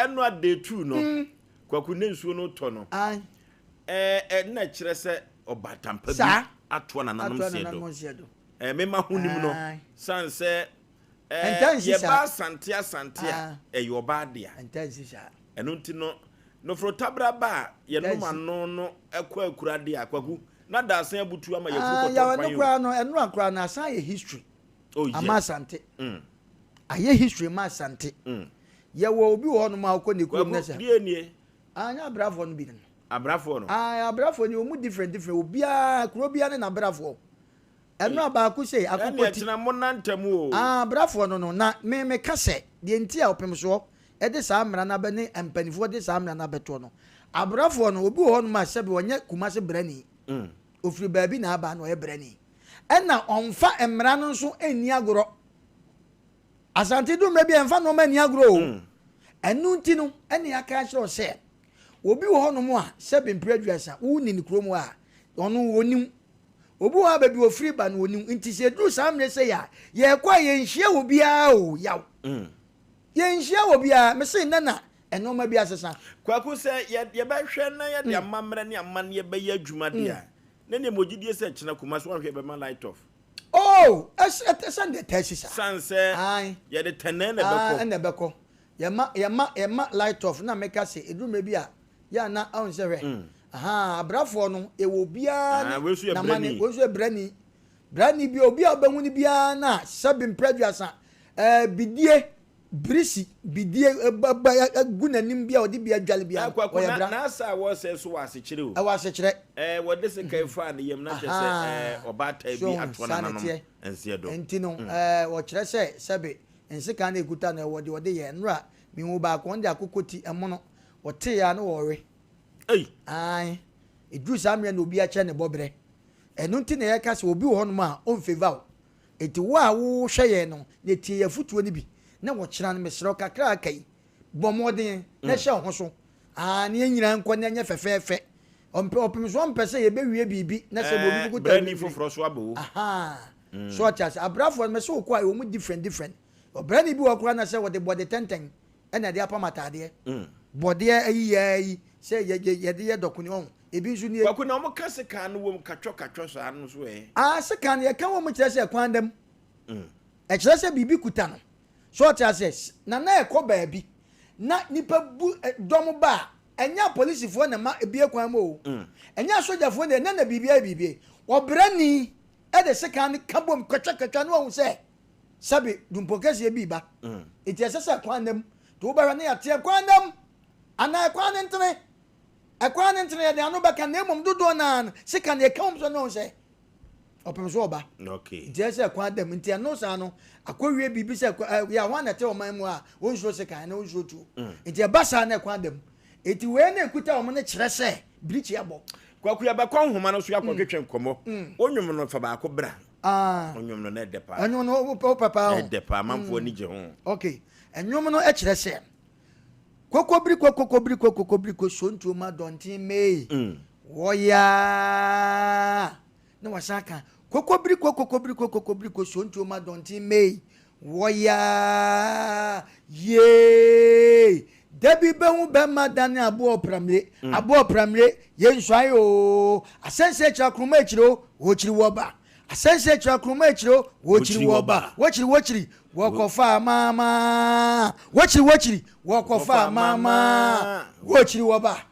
eno ade tu no kwaku ne nsuo no to no na kire se obatampa bi ato na nanom siedo mema hunim no sanse ye ba sante yo ba dia eno nti no frotabra ba ye no mano no akura dia kwaku na da asan abutu ama ye fuko ya no kura no eno akura na asan ye history ama sante aye history ma sante ye wo obi wo no ma akọ ne kurom na sa anya bravo no bi no abrafo no abrafo ni omu different obia kuro bia ne na abrafo eno abaku sei akokoti na mo nantamu o abrafo no na me kase de ntia opem so e de saa mra na be ne empanifo de saa mra na beto no abrafo no obi ho no ma sebe wonye kumase brani ofiri baabi na aba na oye brani ena onfa emra no nso eni agoro asante du mebi enfa no ma ni agoro o enu nti no ene aka kire se obi ho no mo a sebe mpreduasa wo ni kromu a ono wonim obi ho ababi ofiri ba no wonim nti se du samre se ya ye kwa ye nhia obi a o yaw ye nhia obi a me se nana eno ma bi asesa kwaku se ye ba hwe na ye de amamre ne aman ye be ye adwuma de a na ne mogidie se kyena kuma so hwe be ma light off oh esen de tesisa sanse ye de tenen na beko ye ma light off na meka se eduma bi a ya na on se hwe abrafo no e wo bia na mane wo so brani bi obi a obahu ni bia na sabim preduasa bidie brisi bidie gunanim bia odi bia dwale bia na asa wo se so wase kire o wase kire wo de se kai fa na yem na je se obata bi atona nanom ense do entino wo kire se sabe ensika na ekuta na wo de ye nra mi hu ba ko nde akokoti emono wo te ya na wo we ai edru samre na obi a che ne bobre enu nti na ye ka se obi wo no ma on favor eti wo a wo hwe ye no ne tie ya futuo ni bi na wo kira no mesro kakra akai bomoden na hye ho so ne nyina nko na nya fefefe opem so mpese ye bewie bibi na se bo bi kuta brani foforo so abo so chas abrafo me so kwa wo mu different brani bi wo kura na se wo de body tenten na de apamatade body ayi se ye de dokuni on ebi nsu ni kwa na mo kase kan no wo katwo so anu so se kan ye kan wo mu kire se kwandam kire se bibi kuta no so chas na ekoba bi na nipa bu dom ba enya police fo na ma ebie kwan mo enya soja fo na bibie obrani e de se kan kabom katwa no hu se sabe dumpokese bi ba eti asese kwandam to ba na ya tie kwandam ana kwandentene ya de anu ba kan nemum dodo na se kan ye kam so no se opem so oba okay je se kwandam nti ano sa no akowie bibi se ya ho na te o man mu a wonso se kan na wonso tu nti e ba sa na kwandam eti we na ekuta o mo ne kire se brichi abo kwaku ya ba kwa nhoma no so ya kwetwe nkomo onwum no fa ba ko bra onwum no na depa onwum no papa depa manfo ni je ho okay enwum no e kire se kokobri so ntu ma dontin mei woya na wasaka kokobri so ntu ma dontin mei woya ye debi behu be madane abo pramre ye nswai o asense chakruma echiro wo chiri woba asense chakruma echiro wo chiri woba wochiri wokofa mama wochiri wokofa mama wochiri woba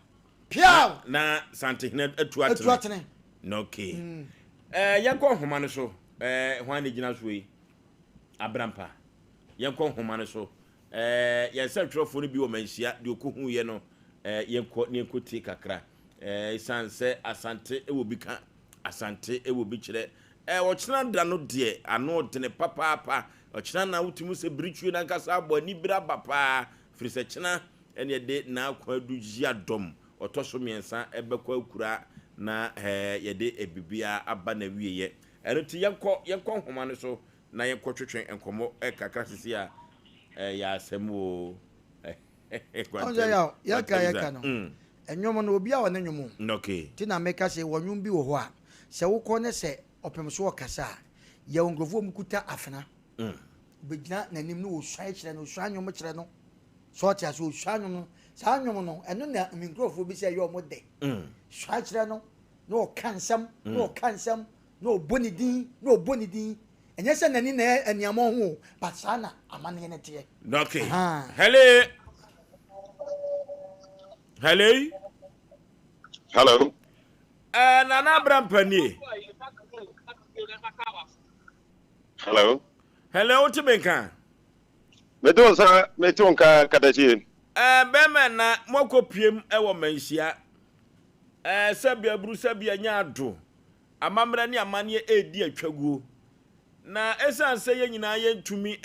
piao na santihne atuatene no okay yanko homa no so hwan gina so yi abrampa yanko homa no so yensa twrofo no bi wo manhia de okohu ye no yenko ne enkoti kakra sanse asante ewo bi ka asante ewo bi kire wo kina da no de ano de papa ochina na wutimu se brichue na nkasa abo ni bra papa frise china ene de na kwadu ji adom otoso miensa ebekwa akura na yede ebibia aba na wieye eno ti yenko homa no so na yenko twetwen enkomo kakra sisi a ya asemo onja ya no enwom no obi a wona nwom okay ti na meka se wonwom bi wo ho a se wo ko ne se opem so okasa ya ngofo mkuta afena begina nanim no osua kire no osua nwom kire no so tia so osua nwom sa nwom no eno na minkrofo bi se yo mo de osua kire no no kansam no bonidin enye se nani na aniamo ho pasana amane ne tie okay hello nana brampani hello tibenka meton ka kadachi bema na mokopiem ewo manhia sabia bru sabia nya ado amamra ne amane edi atwaguo na esanse ye nyina ye ntumi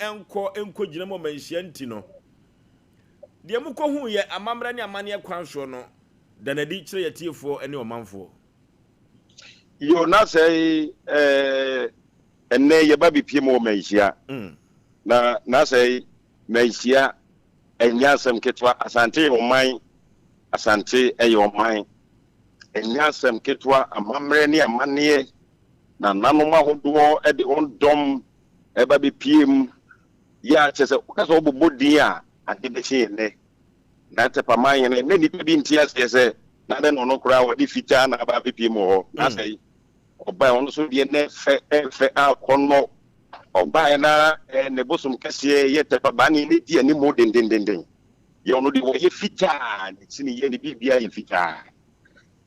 enko gina mo manhia nti no de mukohu ye amamra ne amane kwanso no danadi kyerɛ yɛtiefoɔ ne ɔmanfoɔ. Yo na say enne yeba bi pie mo manhia na say manhia enya asɛm ketwa asante oman asante oman enya asɛm ketwa amamre ne amane na nanom ahodoɔ de ondom eba bi pie mu ya kyese kasa obobodin a ade be hye ne na tepaman ne ne nipa bi ntia sɛ na de no no kura wo di fita na aba bi pie mo ho na say oba ono so de ne fe akono oba na ne bosum kese ye tepa ni ne di ani mo den ye ono de wo ye fita ne tini ye ne bibia ye fita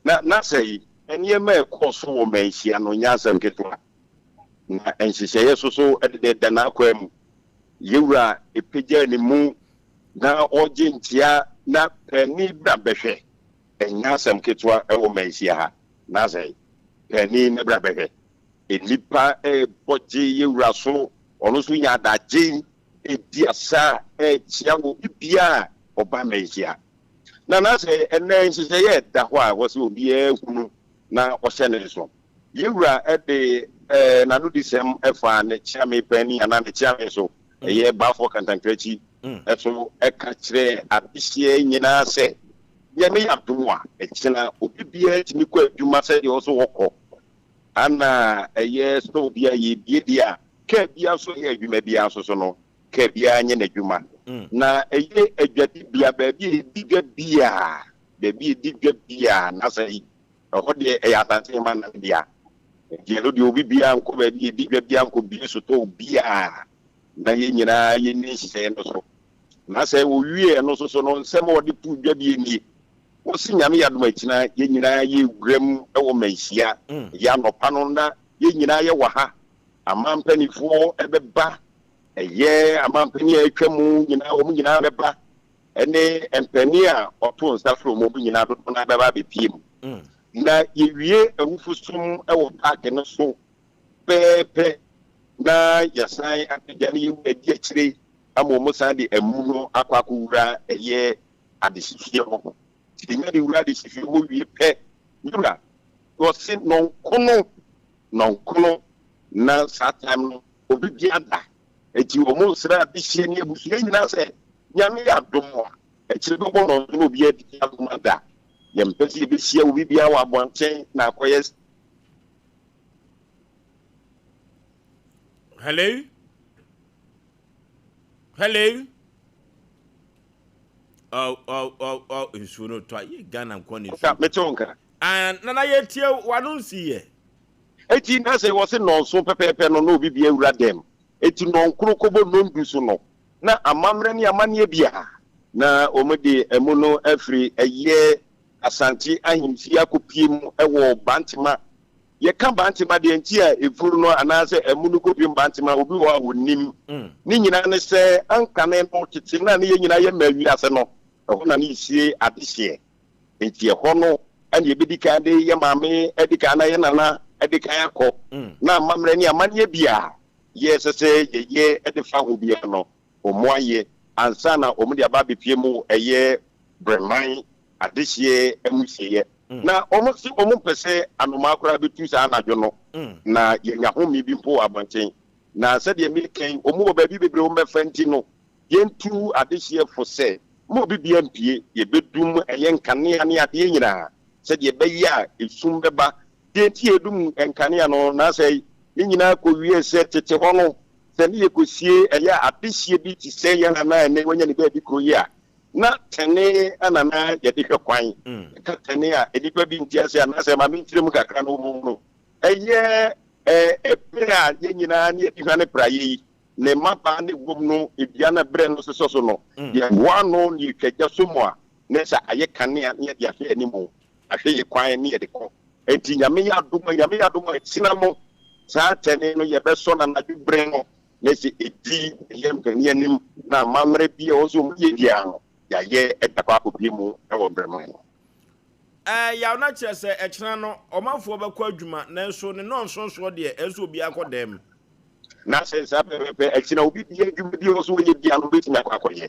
na say enye ma ekoso wo manhia no nya asem ketwa na enhyehyɛ ye so de na akwam yewura epegya ne mu na oje ntia na ni bra behwe enya asem ketwa wo manhia ha na say ni nebra bebe enipa boje yewura so ono so nya daje ediasa chiago bibia oba manhia na say ene nhyehyɛ ye da ho a wo se obi ehunu na ohye ne so yewura de na no disem efa ne chiame pani ana ne chiame so ye ba for kantankrachi eso eka kire abihie nyina se ye me yadoa ekina obi bia timi kwa adwuma se de so wokɔ ana eye so bia ye bia ka bia so ye adwuma bia so no ka bia nye na adwuma na eye adwati bia ba bia diga bia na sai ho de ya asante man na bia je lo de obi bia nko ba bia diga bia nko bia so to bia na ye nyina ye ni hye no so na sai wo wie no so no nsem wo de pu bia bia ni wo si nyame ya doma kina ye nyina ye wurem e wo manhia ya nopa no na ye nyina ye wa ha amampanifo ebeba eye amampani atwamu nyina wo nyina beba ene empani a oto nsafro mo nyina do na beba be piem na ye wie awufusum e wo park no so pepe na yasan atejani ye edi akire amomo san de amu no akwakuwura eye adesifie ho tinga di wura adesifie ho wie pe yura wo se non kono na satam no obi biada eti wo mo sra adesifie ne abusuye nyina se nyame ya domo ekire do bono no obi adi agumada ye mpesi bi sia obi bia wa abonten na akoye. Hello. Oh, it's no to ye Ghana kwani. Metonka. And nana ye tie wanu siye. Eti na se wo se no so pepepe no obi bia ewura dem. Eti no nkrokobo no ndusu no. Na amamre ne amane bia. Na omede emu no afri eye asanti ahimsi akopiem ewo bantima. Ye kan bantima de enti a efuru no anase emu no kopiem bantima obi wo awonim. Ni nyina ne se anka ne no tete na ne nyina ye mawi ase no. Ho na ne sie adehye. Enti ho no ane ebedika de ye mame edika na ye nana edika yakọ na amamre ni amanye bia ye sese ye edefa ho bia no omoaye ansa na omudi ababe pie mu eye breman adehye emusiye na omosi omumpese anoma akora betu sa anadwo no na ye nya ho mi bi mpo abanten na se de meken omu ba bi bebre ombefa nti no yentu adehye fo se mo bi bia mpie ye bedum eye nkane ane ade nyina se de beya esum beba de ti edum enkane no na se nyina ko wie se tete ho no se ne yekosie eya adehye bi ti se ya na ne wonya ne ba bi kro yi a na tene anana ye de hwekwan ka tene a edipa bi ntia se na se ma mentirem kakra no mu eye epira ye nyina ne di hwane praye ne mapa ne gom no ebia na bre no so no ye wano ni twagya so mu a ne sa aye kane a ne de ahwe animu ahwe ye kwan ne ye de ko enti nyame ya doma sinamo sa tene no ye beso na bre no ne se edi yem kane anim na mamre bi o so mu ye dia no ya ye edakwa obi mu e wo bre no ya na kire se ekira no omanfo bekọ adwuma na so ne no nsonso de eso obi akodem na se sa pepe ekira obi bi adwuma bi o so ye dia no beti na akoye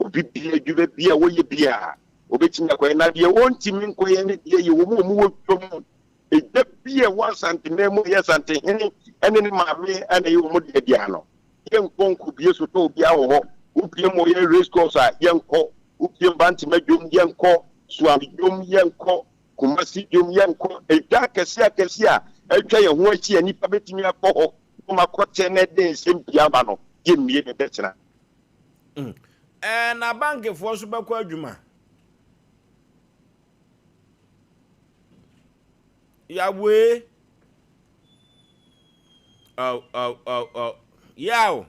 obi bi adwuma bi a wo ye bia obetimi akwa na de wontimi nkoye ne de ye wo mu wo twom ejda bia 1 cm mu ye sante hene ene ne maame ana ye wo mu de dia no ye nkonku bie so to bia wo ho ubie mo ye race course a ye nko ubie banti madwom ye nko suami dwom ye nko kumasi dwom ye nko ejda kese a atwa ye ho achi anipa betimi akọ ho kuma kote ne de sempia ba no ye mie ne betena na bank for so bakọ adwuma Yahweh. Oh. Yaw.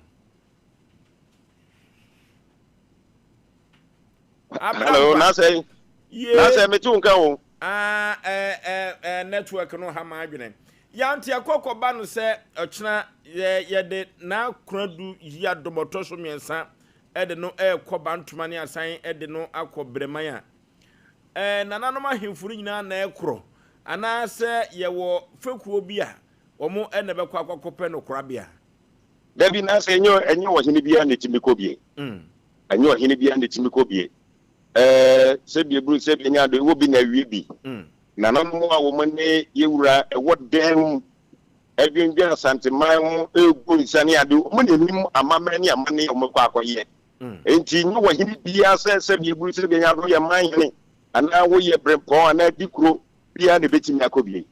Hello, Nase. Yeah. Nase me tun kan o. Network no ha ma adwene. Ya ntia kokoba no se ochena ye de na kradu ya domoto so miensa e de no koba ntoma ne asan e de no akobreman a. Nananom ahemfuru nyina na ekro. Ana se ye wo fekuo bi a omo ene bekọ akọkọpẹ no korabia Dabi na se enyo wo hene bia ne timiko bie enyo wo hene bia ne timiko bie se bie bru se bie nya do wo bi na wie bi nananom a wo mane yewura ewo den edwendwen santeman ho egu nsane ade mo ne nim amamre ne amane o mekọ akọye enti nyo wo hene bia se bie bru se bie nya do ye man hene ana wo ye brempon ana dikro bia ne betimi akobie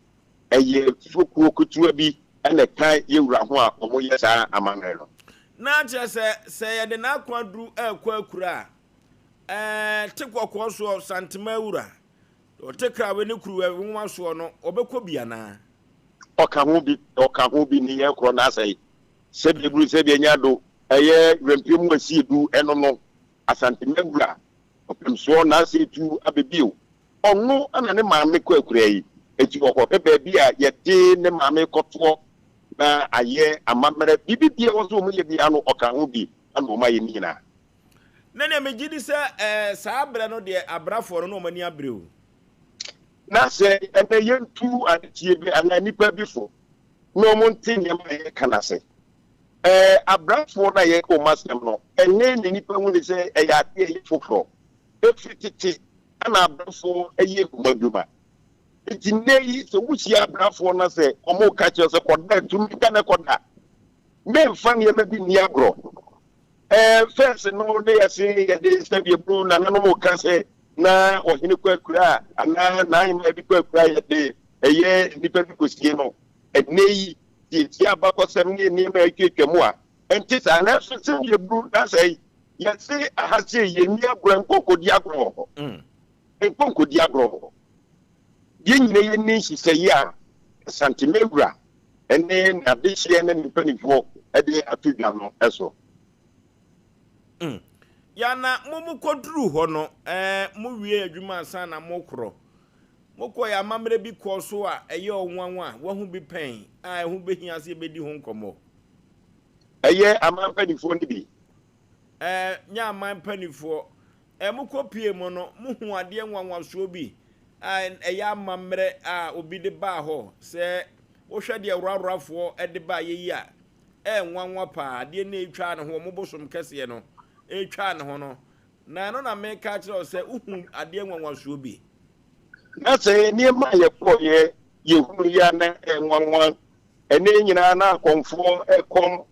eye fuku kutua bi ene kan yewura ho a omo ye saa amanre no na che se ye de na kwadru ekwa akura tikokọ so santema wura o tekra we ne kuru nwa so no obekọ bia na oka ho bi ni ye kro na asai se bi bru se bi nya do eye rempim wasi du eno no asantema wura opem so na asai tu abebio onu ana ne maame kọ akura yi eti okọ bebe bia yete ne maame kọtọ na aye amamere bibi bia wo so mu ye bia no oka ho bi anu ma ye ni na ne me gidi se saa bre no de abrafo no mani abreu na se ene yentu atie bi ana nipa bi fo no mo ntinye ma ye kana se abrafo na ye ko masem no ene ne nipa hu ne se ya ate ye foforo efititi ana abrafo eye kumaduma ejinei so wusi abrafo na se omo ka che se koda tumi ka na koda me mfan ye bi ni agro first no de yase ye de se bi bru na no mo ka se na ohini kwakura ana na yin bi kwakura ye de eye nipa bi kosie no enei ti abakọ sem ni ma ekekemu a enti sa na so se ye bru na se ye se ahase ye ni agro nkokodi agro nkokodi agro yenyine ye ni hise ya santimewura ene na de hye ne nipanifo e de atudwa no eso ya na mumu koduru ho no mu wie adwuma asan na mokro mokọ ya mamre bi kọ so a eye onwanwa wo hu bi pen a hu be hia se be di ho nkomo eye amampanifo ni bi nya amampanifo mokọ pie mo no mu hu ade nwanwa so bi eya mamre a obi de ba ho se wo hwe de awurafo de ba yeyi a nwanwa pa de na etwa ne ho mo bosom kese no etwa ne ho no na no na me ka kire se uhu ade nwanwa so bi na se ni ma ye ko ye hu ya na nwanwa ene nyina na konfo ekom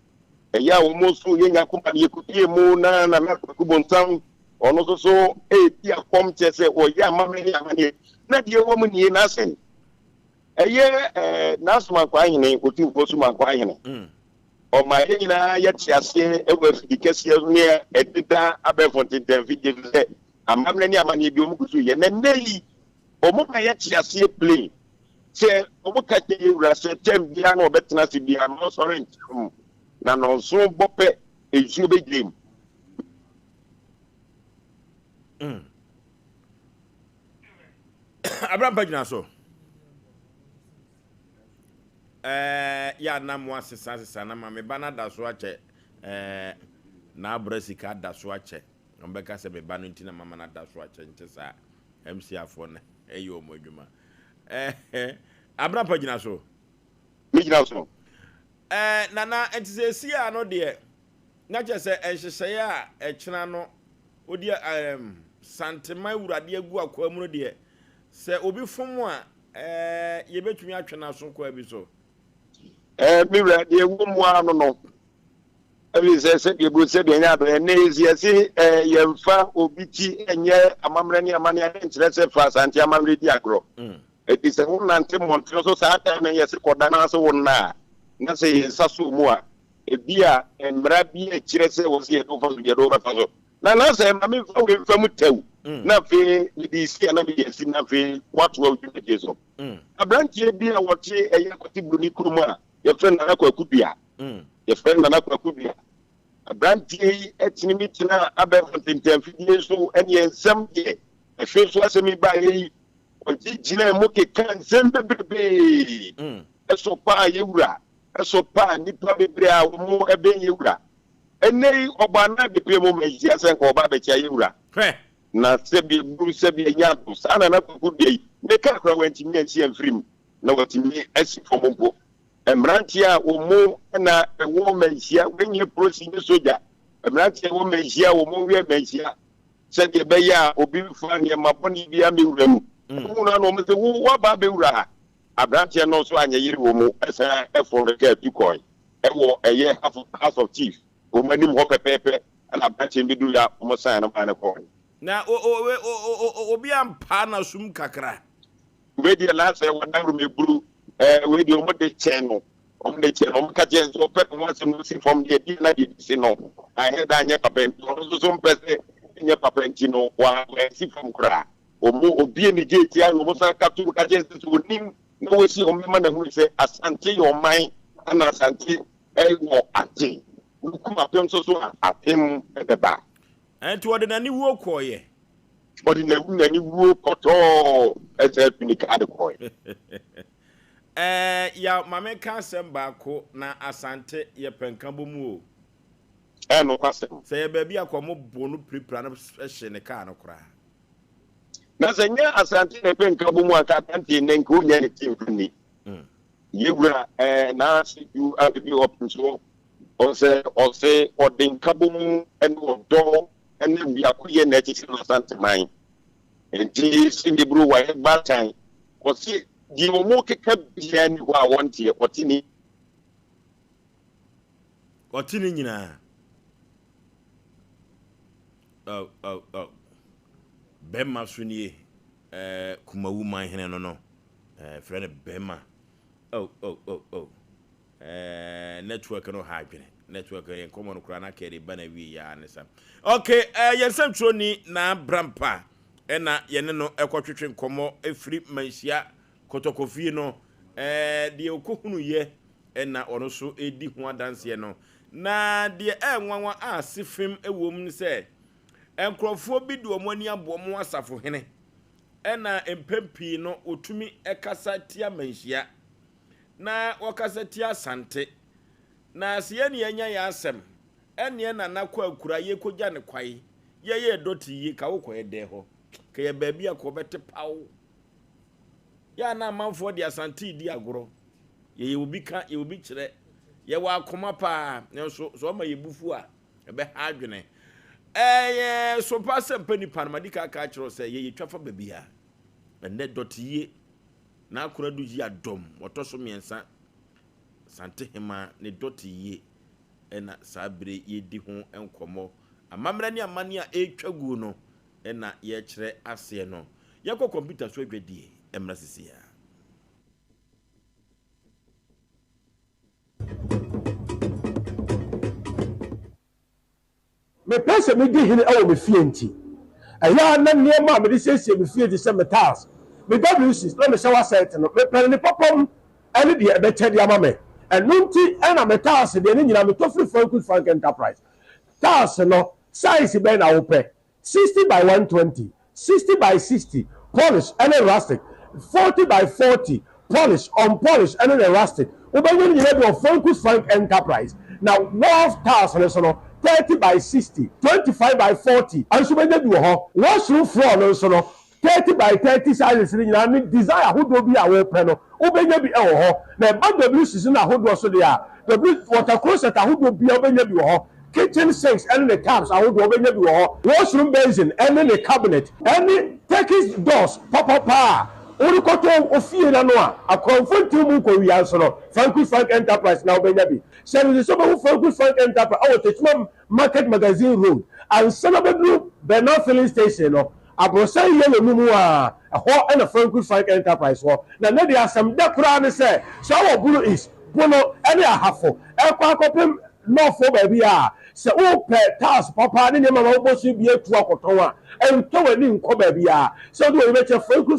eya wo mo so ye nyakoma ye kutie mu na na kubontam ono so ti akom chese o ya mamre ya mane na die wo mu ni na sen eye nasuma kwa hene otu ko suma kwa hene o ma ye nyina ya tiase e we fikese ne edida abefonten den video se amamre ni amane bi o mu kusu ye na nei o mu ka ya tiase play se o mu ka te ura se tem bia na obetena se bia no sorry na no so bope eju be game Abraham pagina so ya na mo asesa na ma me bana da so ache na abrasika da so ache mbeka se be banu ntina mama na da so ache ntesa MC afo na eyo mo adwuma Abraham pagina so me gina so nana entisi ano de na che se ehyehyeye a echena no odi santema urade agu akwa mu de se obi fom a yebetumi atwe na so kwa bi so mi urade agu mu ano no abi se de bu se de nya do ne eziasi yemfa obi ti enye amamre ne amane ade nkyerɛ sɛ fa asante amamre di agro eti se wo nante montre so saa ta na yesi koda na so wo na se yensa so mu a ebi a mra bi a kyerɛ sɛ wo se do fa so de do ba fa so na se ma me fa wo fa mu tew na fe di si na me yesi na fe wato wa dwuma jeso abrantie bi a wote eye kwati bruni kurum a ye fe na akwadua ye fe na akwadua abrantie etini mitina abe fontentem fidie so ene ensem ye efe so asemi ba ye oji jina mo ke kan sembe bebe eso pa yewura eso pa nipa bebre a mo ebe yewura enei obana bebre mo meji asen ko ba be cha yewura na sebi buru sebi nyato sana na kukudi me ka kra wanti mi ansi amfrim na watimi asi fomompo emrantia omo na ewo menhia wenye prosinyi soja emrantia wo menhia wo mo wie menhia sede be ya obi fa ne maboni bia mewuramu na no mo se wo ba bewura abrantia no so anya yiri wo mo esa efo reka tukoi ewo eye half of chief o manim ho pepepe na abrantia bi du ya mo san na ba ne ko na obi ampa na sum kakra we di last one down me buru we di omo de cheno omo ka je so pe mo se no si from the na di si no I heard anya papa so so mpese nya papa ntino wa si from kra omo obi ni gate ya no so ka tu ka je so nim no we si omo ma na hu se asante your mind and asante wo ate kuma pem so apem e ba enti ordinary wo koye ordinary wo koto ese pinika de koye ya mame ka semba ko na asante ye penka bomu o no kwasem se ba bia komo bonu prepare na hye ne ka no kra na senya asante ne penka bomu aka tante ne nko nya ne timfuni yewura na sidu abi open so ose odin kabomu eno do ene bia koye na chi na asante man enti sindibru wa e batan osi di mo keka bia ni wa wonte otini nyina bema sunie kumawu man hene no friend bema network no ha adwene network yen common kura na kere bana wi ya anesa okay yensam troni na brampa ena yene no ekotwetwe nkomo efri manhia kotokofie no de okohunu ye ena ono so edi ho adanse no na de enwanwa asifim ewom ni se enkrofo bi de omani abom asafo hene ena empempi no otumi ekasa tia manhia na wakasa tia sante na siye ni enya ya asem ene na nakwa akura ye kogya ne kwai ye doti yi ka wo koye de ho ka ye baabi akobete pawo ya na manfo de asante di agoro ye obi ka ye obi kire ye wa akoma pa so ma ye bufu a ebe ha adwene Sompa Asem Mpe Nipa na madika ka kiro se ye twafa baabi a ene doti yi na akura du yi adom otoso miensa sante hema ne doti yi ena sabre ye di ho enkomo amamra ni amane a etwagu no ena ye kire ase no ye ko computer so adwadie emra sisia me pese me di hine awo me fie nti aya na niema me de siesie me fie di se metals me WC na me shower set no me pere ni popom ene de e be chede ama me enu nti ena metals de ni nyina me to free Frank Enterprise tiles no size be na wo pe 60 by 120 60 by 60 polish and rustic 40 by 40 polish unpolished and rustic we be nyina de Frank Enterprise now wall tiles no 30 by 60 25 by 40 and so be do ho washroom floor no so no 30 by 30 sizes ni nyina ni design ahodo bi a we pe no obenya bi e ho na ba WC na ahodo so de a water closet ahodo bi obenya bi ho kitchen sinks and the taps I would open the washroom basin and the cabinet and Turkish doors papa only cotton of fear and a confront to Muko answer Frank Enterprise now Benjabi. So the summer Frank Enterprise our Techman Market Magazine Road and Sonaba Group Bernard filling station or Abrosa Yellow Mumua a hot and a Frank Enterprise war. Now there are some decran say so our blue is Bono any a half no for baby so o pe task papa ni ma wo bosu bi etu akoton a ento wani nko baby so do we make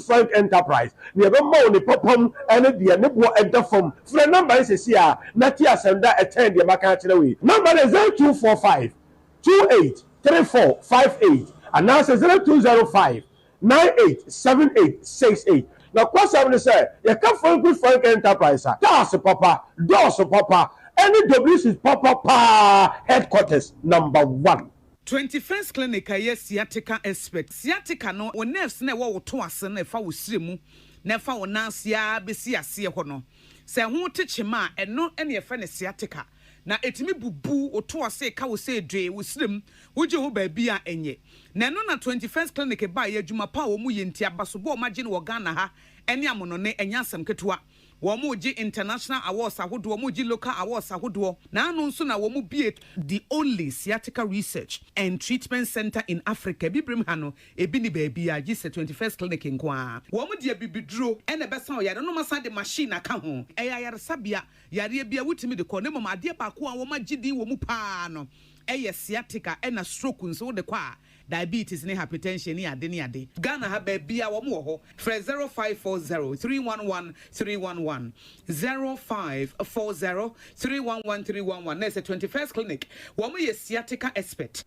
Frank Enterprise ne be ma oni popom ene de ne bo edafom for number is here na ti asenda attend de maka kire we number is 0245 283458 and now 0205 987868. Now, question is say you come from Frank Enterprise. That's papa, doors papa. Any WC papa headquarters number 1. 21st clinic yes sciatica expert. Sciatica no o nerves na wo to ase na fa wo siremu na fa wo nansia besi ase ho no. Se ho techema eno ene ye fa ne sciatica. Na etimi bubu o to ase ka wo se dwe wo sirem wo je ho ba bia enye. Na no na 21st clinic ba ye adwuma pa wo mu ye ntia baso bo magine wo Ghana ha ene amono ne enya asem ketewa. Womuji international awards ahodo womuji local awards ahodo na anu nso na womu be the only sciatica research and treatment center in Africa bibrim ha no ebi ni baby a gise 21st clinic nkoa womu de bibiduro ene besa o yare no masa de machine aka ho yare sabia yare bia wutimi de ko ne mama ade ba ko a womu gidi womu pa no sciatica ena stroke nso de kwa diabetes ni hypertension ni ade Ghana ha baby a womu wo ho 0540 311 311 0540 311 311 na 21st clinic womu ye sciatica expert.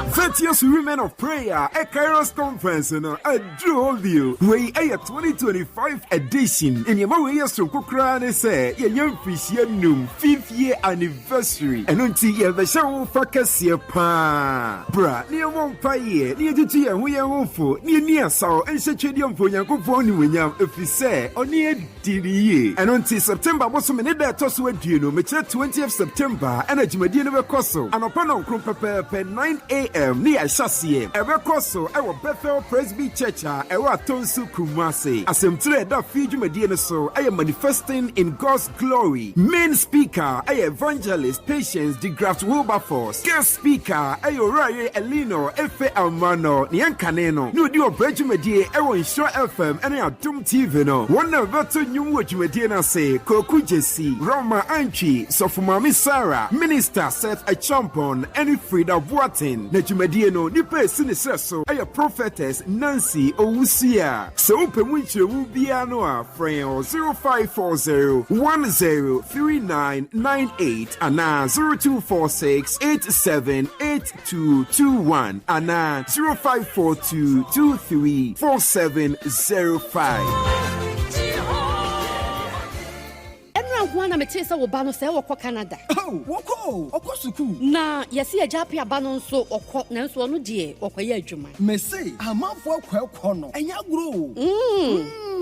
30th Women of Prayer at Kairos Conference a Drew View we a 2025 edition in your way so kukra say ye young fish num 5th year anniversary and until ye the show focus ye pa bra near one paye near the tea and we are hopeful near so and shedium for yankofo ni wenyam if you say on near DDE and until September was some minute that toss with you no 20th September and a jimadi never coso and upon on per 9 a.m. Ni Ashasie, Ever Coso, our Bethel Presby Church, our Tonsu Kumase. Asem Mpe da Fiji Mediana so, I am manifesting in God's glory. Main speaker, I evangelist, Patience, the Graft Wilberforce. Guest speaker, I Oraye Elino, Efe Almano, Nyankaneno. No do Bridge Media, Ewan Show FM, and I Doom TV no. One of the new watch Mediana say, Koku Jesse, Roma Anchi, Sofumami Sarah, Minister Seth Achampon, and Frida Boatin. Nejumedieno nipa sinisreso aya prophetess Nancy Owusia so pe munche wu bia no a friend 0540 103998 ana 0246 878221 ana 0542 234705. One am tesa wo ba no se wo Canada. Oh, woko, okosuku. Na yesi ajape aba no nso okọ na nso no de okoye adwuma. Me say, amafo akọ no. Enya gro.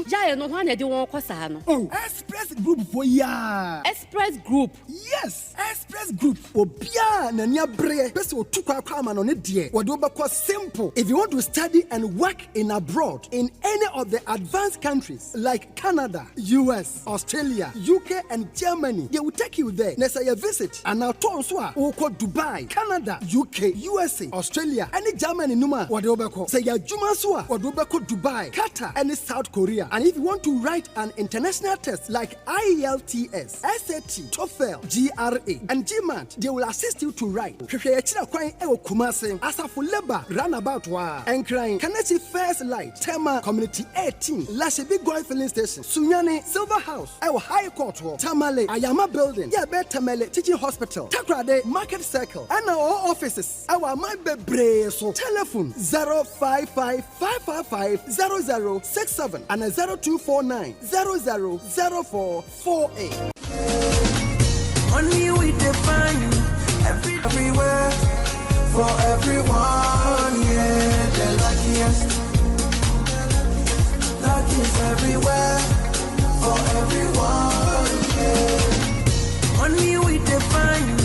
Jaye no ho na de won kosa no. Oh, Express Group for ya. Express Group. Yes, Express Group. Obia na nya bre. Pese otukwa kwa ma no ne de. Wode obekọ simple. If you want to study and work in abroad in any of the advanced countries like Canada, US, Australia, UK and Germany, they will take you there. Next year visit and now turn so oko Dubai, Canada, UK, USA, Australia, and Germany numa wade obeko. Say ya juma so wade obeko Dubai, Qatar, and South Korea. And if you want to write an international test like IELTS, SAT, TOEFL, GRA, and GMAT, they will assist you to write. Hwehwe kwan e Kumase, Asafo Labor, Runabout wa, Enkran, Kanesi First Light, Tema Community 18, Lashebi Goy Filling Station, Sunyani, Silver House, Ewo High Court, Tamale, Ayama Building, Yabe Tamale, Teaching Hospital, Takrade, Market Circle, and our offices. Our my bebre so telephone 055 555 0067 and 0249 000448. Only we define everywhere for everyone, yeah, the luckiest. Luck is everywhere for everyone, yeah. Only we define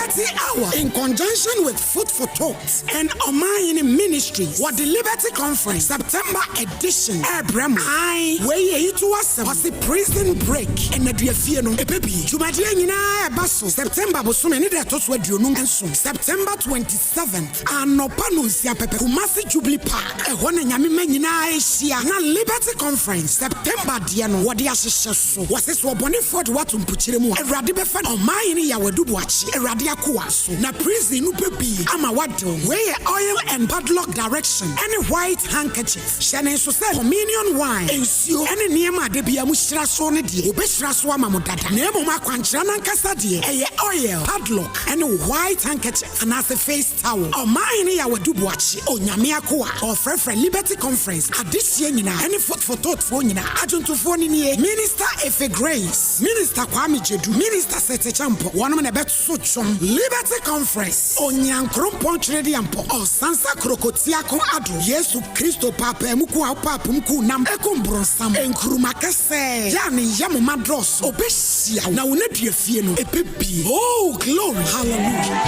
Liberty Hour in conjunction with Food for Thought and Omayini Ministry. What the Liberty Conference September edition. Abraham, I way to us was the prison break and the Diafiano, a baby. Jumadina Basso, September was so many that was what you know and soon. September 27th, and no Panusia Pepe, Kumasi Jubilee Park, a one in Yamina Asia, na Liberty Conference, September Diano, what the Ashes was this one Boniford Watum Puchiremu, a Radibefan or Mayini Yawadubuachi, a Radia Kuasu, na prison Upebi, Amawado, where oil and padlock direction, and a white handkerchief, Shannon Sose, communion wine, ensure any Niama de Biamushra Sonidi, Ubeshra Swamamudata, Nemo Makwanchana Casadi, a oil, padlock, and a white handkerchief, and as a face towel, or Mayini Yawadubuachi, or Nyamiakua, or Frefre Liberty Conference, at this year, any foot for thought for Nina, Adjunct to Fonini, Minister Efe Grace, Minister Kwame Jedu, Minister Sete Champo, one man about Suchon, Liberty Conference, Onyan Krumpon Trediampo, or Sansa Krokotiako Adu, Yesu Christo Papa, Muku Papumku, Nam Ecombron, and Krumakase, Yani Yamumadros, Obesia, now let your fieno, a baby. Oh, glory, hallelujah.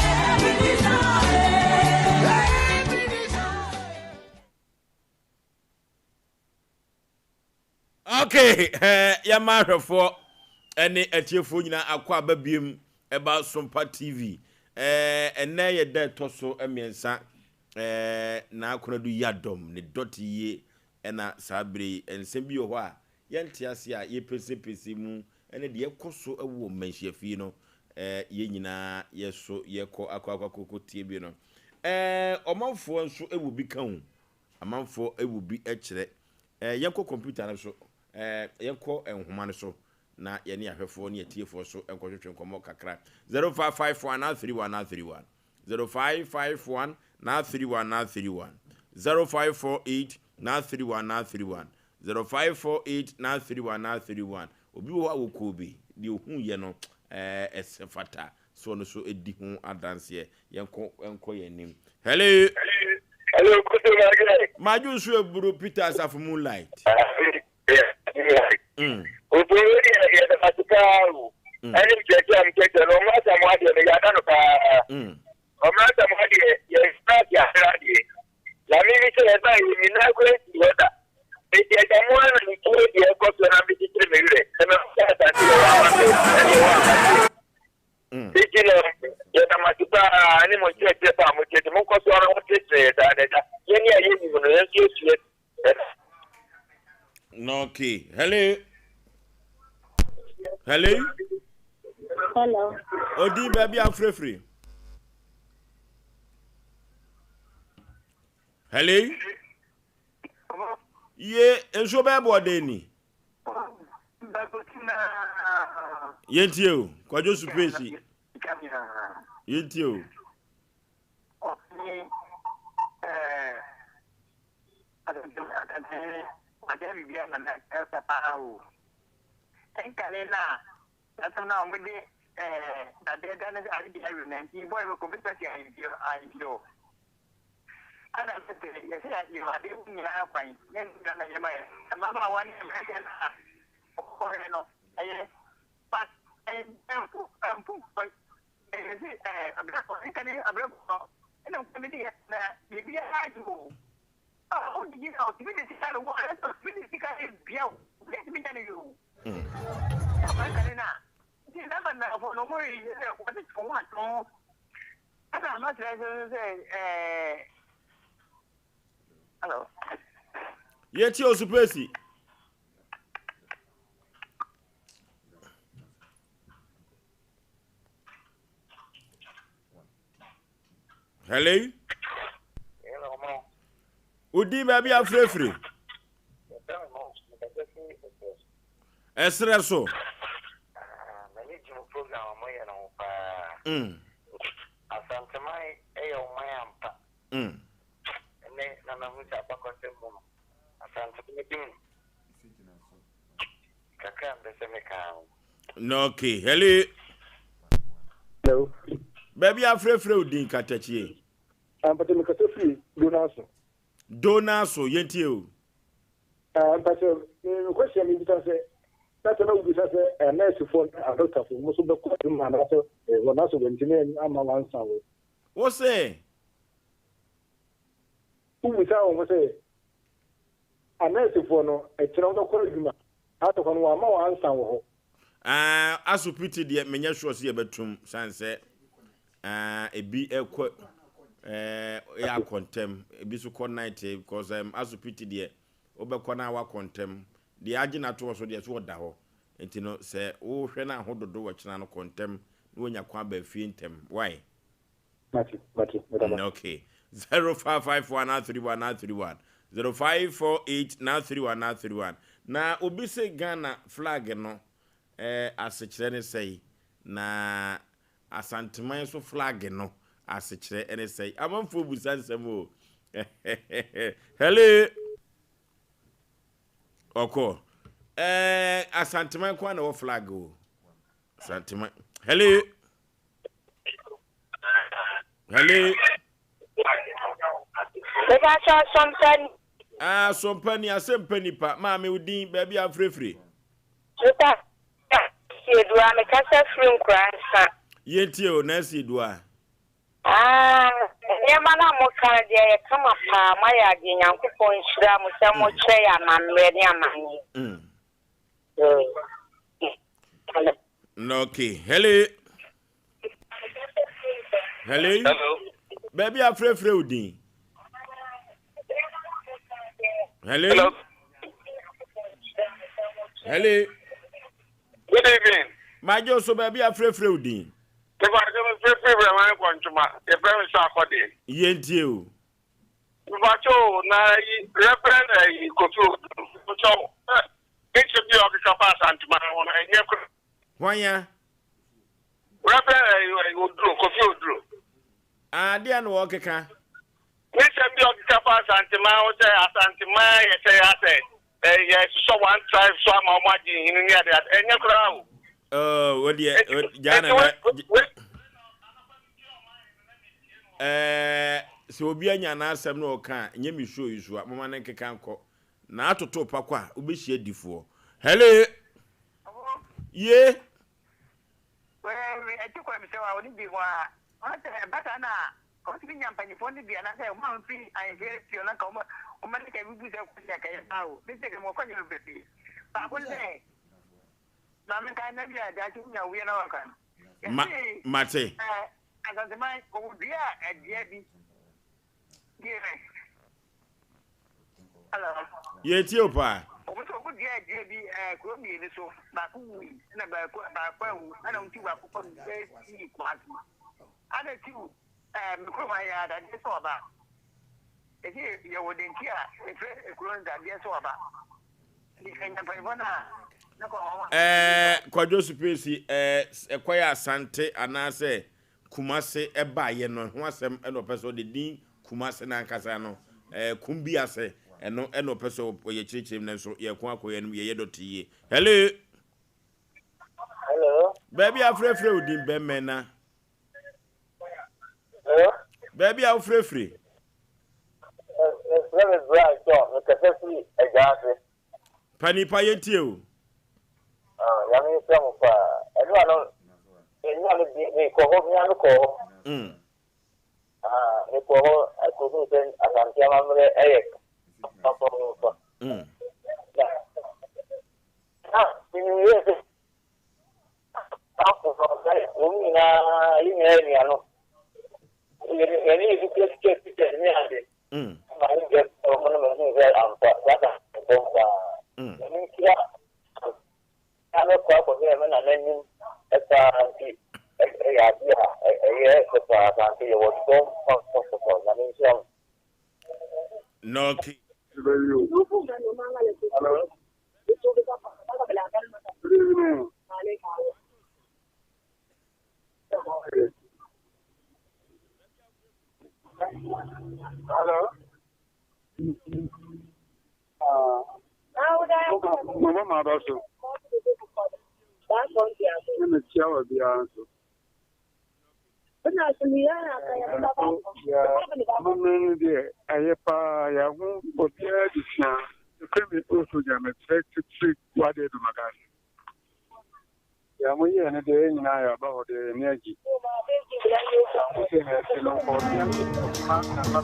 Okay, Yamara for any etiofuna aqua babium about Sompa TV. And now you're dead tosso a mensa. Now could do yadom, the dotty ye, and a sabri, and sembio wa. Yantiasia, ye pesimu, and a dear coso a woman, she fino. Yenina, yes, so ye call aqua coco tibino. A month for so it will become. A month for it will be actually. Yanko computer so. Yanko and Humano so. Na yeni ahwefo ne atiefo so enkwotwetwe nkomo kakra 0551 0551 0548 0548 obi wo awoko bi de ohun ye no esefata so no so edi hu adanse yenko yenim hello maju so eburu Peter Asafo Moonlight Okay. Hello. Hello. Hello. Odi baby I'm free. Hello. Ye enso be bode ni. Yenti o, kwajo supesi. Yenti o. Hello. Yeti o supesi. Hello. Hello, mom. Udi baby I'm free. Esre so. Program moya no pa. Asante mai eyo mayampa. Ne na na huta pa kontembo. Asante kumetim. Kaka mbese meka. No okay. Hello. Hello. Baby afrefre udin katachie. Ampate mekato free donaso. Donaso yenti o. Ampate question mi bitase That's no be say a nurse for a doctor for most of the court man also when also when you am one sound. What say? Who we say a nurse for no a channel no court man. Out of one sound. As you pity the menya sure see a bedroom sanse a be ya contem e bi so call night because as you pity the obekona wa contem the agina to so the so da ho enti no say wo hwe na hododo wo kina no contem no nya kwa ba fie ntem why okay 05513131 0548931931 na obi se Ghana flag no asechire ne sei na asanteman so flag no asechire ene sei amanfo busansem o hello oko asanteman kwa na wo flag o asanteman hello Sompa ni Asem Mpe Nipa ma me udin ba bia frefre Edua me kasa from Kransa. Yenti o na si edua. Nyama na mo ka de kama pa ma ya de Nyankopon hyira mo se mo kye ya mamre ne amani. No okay. Hello. Baby afrefre udin. Hello. Good evening. My Joe, so baby, a free udin. If I don't free my consumer, a very sharp day. Yet you. But you, now, Reverend, go to it should be of the capacity and tomorrow. Why, yeah? Reverend, you drew, coffee drew. Dear, no, okay, can. We should be of the capacity and tomorrow, say, I say. Yes, so one time, so I'm in that, and your crowd. Oh, what dear, Jana. So be an answer no can, and you show you what Mamma can call. Now to top aqua, will be shared before. Hello, yeah. Well, I took him so I wouldn't be one. But Anna, continue and phone to be another one free. I hear you not come. Umani ka bibu se kusia ka yao bise ke moko nyo besi ba kunle na meka na bia da tunya wi na wakan mate azazema ko dia edia bi dire hello yeti opa o so ko dia edia bi ko mi ni so ba ku wi na ba kwa wu ana unti wa ko ko be si kwatu ana ti mi ko ma ya da de so ba you would hear if Kwajo Supesi Ekwaya Asante anase Kumase eba ye no ho asem eno peso de din Kumase na nkasa no kumbi ase eno peso ye chirichim na so ye kwa akoye no ye dotiye. Hello baby afrefre udin be mena. Hello baby afrefre let me bright on the capacity again. Panipa yeti o. Yami Sompa. Anyone me ko ho nya ko. Me ko ho ko sen Asante Mamre papa. Ni yes. Papa ko sai umina ni ano. Yani ikike ni ade. I get one of the very I don't quite for him and then you was so no Hello. Mama, also. I'm a child of the answer. I have ya mo ye ne de nyina ya ba ho de energy mo se ne se no ko ya ma na ma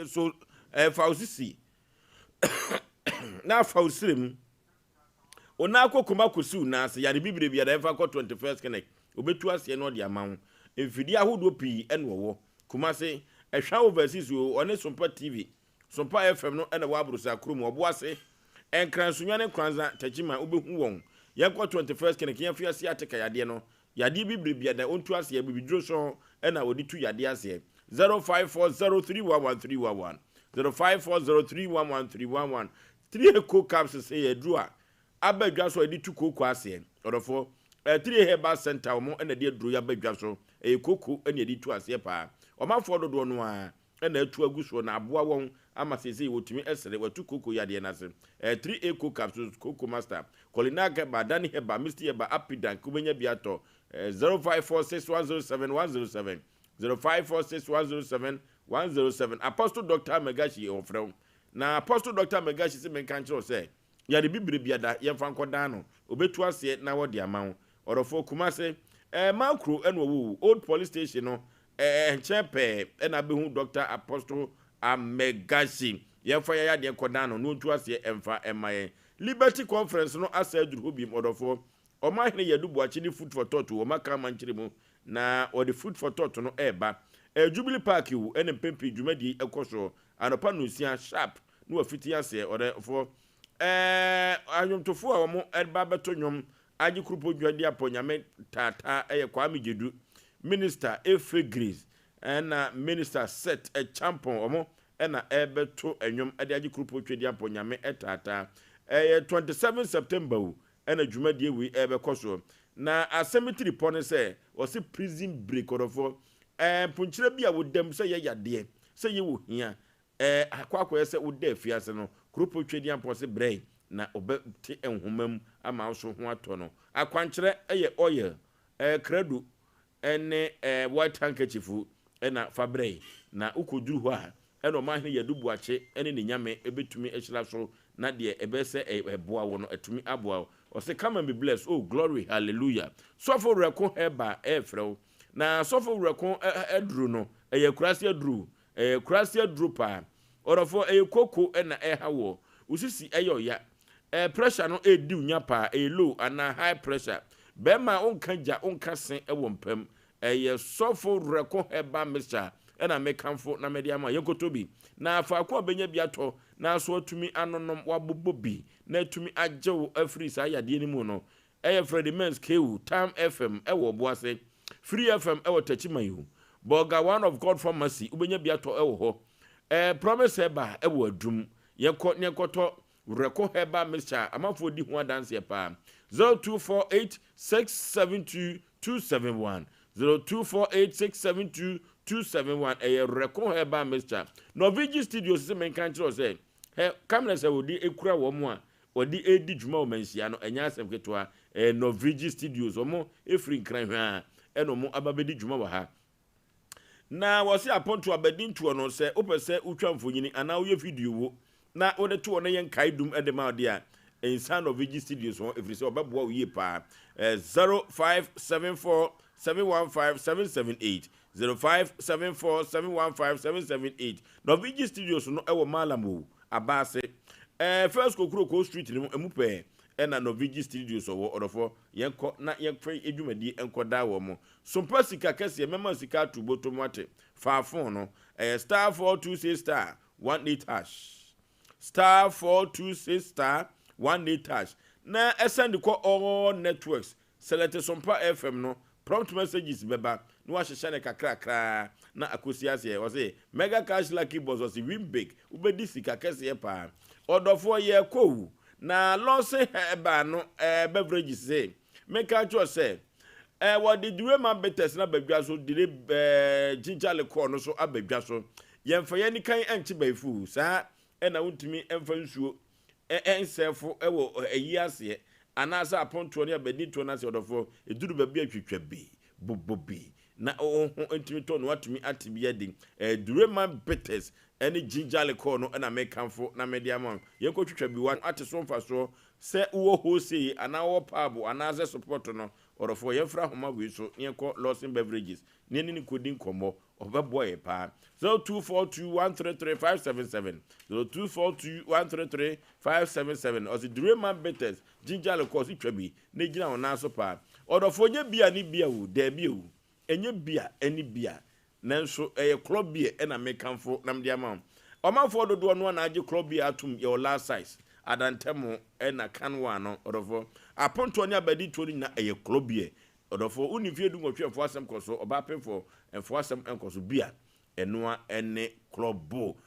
so fausisi na fausirem ona akokoma kosu na ase yare bibire bia da efa ko 21st connect obetu ase no de amawo efidi ahodo pii enwowo kuma se ehwa overseas o one Sompa TV Sompa FM no ena wa abrusa krom obo ase enkransunwane kranza tachima obehu won yekọ 21st connect yefia ase ateka yade no yade bibire bia da ontu ase ya bibidro so ena odi tu yade ase 0540311311 0540311311 3 eco caps say edrua abadwa so edi tu koko ase odofo 3 herbal center omo ena de edru ya badwa so koko ena edi tu ase pa omafo dodo no a ena atu aguso na aboa won ama sese wotumi esere watu koko yade na se 3 eco capsules koko master kolinaga badani heba misti heba apidan kubenya biato 0546107107 0546107107 Apostle Dr. Megashi ofrem na Apostle Dr. Megashi se menka nkyerɛ sɛ yade bibire biada yɛmfa nkɔdan no obetu ase na wɔde amawo ɔrɔfo kuma se makro ɛna owu old police station no nkyɛpɛ ɛna behu Dr. Apostle Megashi yɛmfa yɛade nkɔdan no no otu ase ɛmfa ɛmaye Liberty Conference no asa aduru bi ɔrɔfo ɔmahene yɛdu boakye ni food for thought ɔmaka mankyere mu na ɔde food for thought no ɛba Jubilee Park wu ene mpempi dwumadi ekoso anopa no sia sharp no afiti ase ore fo ayomtofo a wo eba beto nwom agi krupo dwadi aponyame tata Kwame Jedu minister Efe Grace na minister Set Champon omo na ebeto enwom ade agi krupo dwadi aponyame tata 27 September wu ena dwumadi ewi ebekoso na Asem Mpe Nipa ne se o se prison break orofo punchire bia wodam se ye yade se ye wo hia akwakwa se woda afiase no kropo twedi ampo se brain na obete enhomam ama so ho ato no akwankyere eye oil kradu ene white handkerchief na fabrain na ukoduru ho a eno mahene yadubu ache ene ne nyame ebetumi ehira so na de ebese eboa wo no etumi aboa o se come and be blessed oh glory hallelujah so for reko heba efrew na sofo wrekon edru no kurase edru pa orofo koko na hawo usisi eyoya pressure no edi unya pa low ana high pressure bema onka ja onka sen ewo mpam sofo wrekon heba mixture na mekamfo na mediama yekotobi na afa akwa benya biato na so atumi anonom wabobobi na atumi agyew afri sa yade ni mu no Freddy Mens Kewu Tam FM ewo boase Free FM ewo tachimayu Boga One of God Pharmacy ubenya biato ewo ho Promise Heba ewo adum yekoto reko heba mixture amafo di ho dance ye pa 0248672271 0248672271 reko heba mixture Novigi Studios se menkan kiro se camera se wodi ekura wo mo a wodi edi dwuma o mansia no enya asem ketwa Novigi Studios omo efri nkran hwa eno mo ababedi dwuma wa ha na wose aponto abedi ntuo no se opese utwa mfonyini ana wo ye video wo na wode to no yen kaidum edema de a insan Novigi Studios ho efri se obeboa wo ye pa 0574715778 0574715778 Novigi Studios no ewo malamu abase first Kokroko Street ni emupe ena Novigi Studios owo odofo yenko na yenfe edwumadi enkoda wo mo Sompa sika kese mema sika tuboto mwate faafon no star 426 star 18 hash star 426 star 18 hash na send ko all networks select Sompa FM no prompt messages beba no ahyehyɛ ne kakra na akosi ase wo say mega cash lucky boss was win big ubedi sika kese pa odofo ye kowu na lose heba no beverages say make sure say what the duema betes na badwa so dire ginger liquor no so abadwa so yemfa ye ni kan enchi baifu sa na wontumi emfa nsuo ensefo ewo ayi ase anasa aponto ne abadi to na se odofo eduru ba bi atwitwa bi bobobi na ntimi to no watumi atibi yedin durema bitters any ginger liquor no na make camfo na media man yenko twetwa bi wan ate so mfa so se wo Osei ana wo pabo ana ze support no orofo yefra homa we so yenko Lawson Beverages ni kodin komo obeboye pa 0242133577 0242133577 or the durema bitters ginger liquor si twa bi na gina ona so pa orofo nye bia ni bia wo da bia wo enye bia eni bia nanso club bia na mekanfo nam dia ma omanfo dodo no na age club bia atum your last size adantemo na kanwa no orofo aponto nya badi tori na club bia orofo unifie du ngotwefo asem koso obapefo enfo asem enkoso bia enoa ene club bo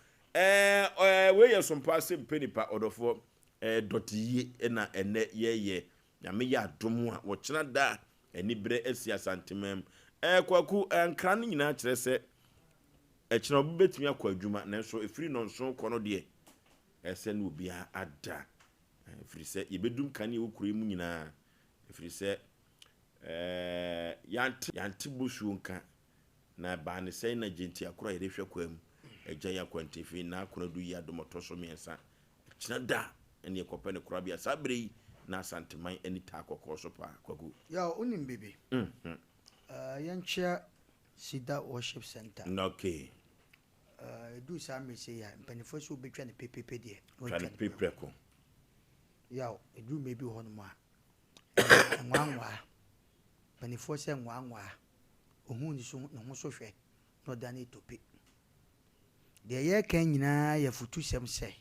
we ye Sompa Asem Mpe Nipa orofo dotiye na ene ye nyame ya domu a wo kina da eni bre asia santemam kwaku nkran nyina kire se ekina obu betumi akwa adwuma nanso efiri no nso kono de ese na obi ada efiri se yebedum kan ye okure mu nyina efiri se yanti busu nka na ba ne se na genti akora yede hwe kwam eja ya kwantifi na akora du ya domoto so miensa kina da eni ekope ne kora bia sabre na santeman eni ta kokoso pa kwaku ya unim bebe yancha Sida Worship Center. Okay. Do some say ya mpanifo so betwa ne pepepe de. Try pepepe. Ya, do maybe one more. Nwanwa. Mpanifo se nwanwa. Ohun ni so no ho so hwe. No dane topi. De ye kan nyina ya futu sem se.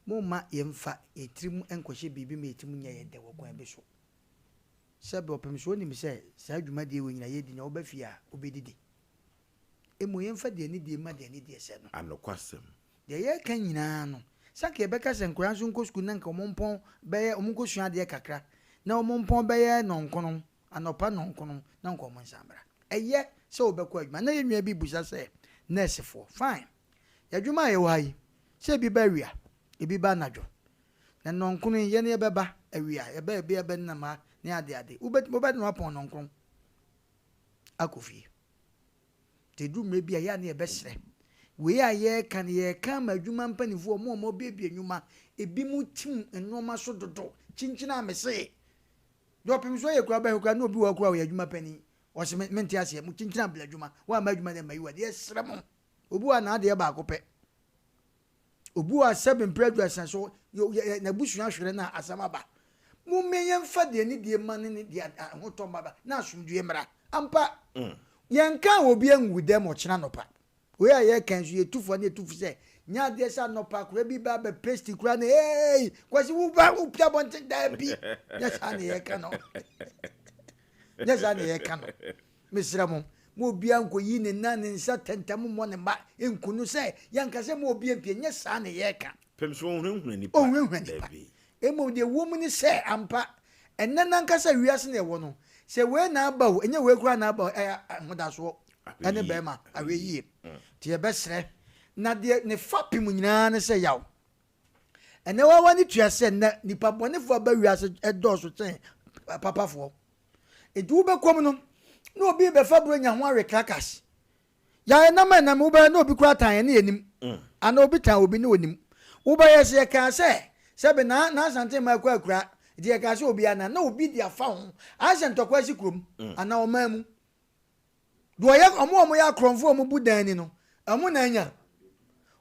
Mo ma yemfa etrim enkohye bibi me etim nya ye de wo kwan be so. Sebe opem so ni mi se sa adwuma de we nyina ye di na obafia obedidi emu yemfa de ni de ma de ni de se no anokwasem de ye kan nyina no saka ebeka se nkura so nko school na nka omompon be ye omonko sua de kakra na omompon be ye nonkono anopa nonkono na nko omonsambra eye se obekọ adwuma na ye nwa bi busa se nurse for fine ya adwuma ye wai se bi ba wia e bi ba najo na nonkono ye ne beba awia ye ba bi ebe na ma ni ade ubet no apon nonkron akofi te du mebi ya na ebesre we aye kan ye kan madwuma mpanifo mo bebie nwuma ebi mu tim enoma so dodo chinchina amese do pem so ye kura ba kura na obi wa kura we adwuma pani o se menti ase mu chinchina bla adwuma wa ma adwuma de mayiwa de esre mo obi wa na ade ba akopɛ obi wa 7 president so na busu ahwere na asama ba mu meyen fa de ni de man ni de hoto baba na asumdue mra ampa yenka obi anwu dem o kina nopa we aye kan so yetufo na etufu se nya de sa nopa kura bi ba be paste kura na kwasi wu ba u pia bonte da bi ya sa na ye kan no ya sa na ye kan no misra mo obi anko yi ne na ne nsa tentam mo ne ba enkunu se yanka se mo obi empie nya sa na ye kan pem so hunhun nipa emo de woman say ampa enna nkasa wiase na ewo no se we na aba wo enye we kura na aba hoda so ene be ma awe yie tie besre na de ne fapim nyina ne se yaw ene wa wani tuase na nipa bonefo aba wiase edoso ten papafo edu be kom no na obi be fabro nya ho awe crackers ya na ma na mo be na obi kura tan ne enim ana obi tan obi ne onim wo ba yese ka se sebe na asante ma akura die ka se obi ana na obi dia fa ho asante kwasi krom ana o mamu do ye omo ya kronfo omo budan ni no amu na anya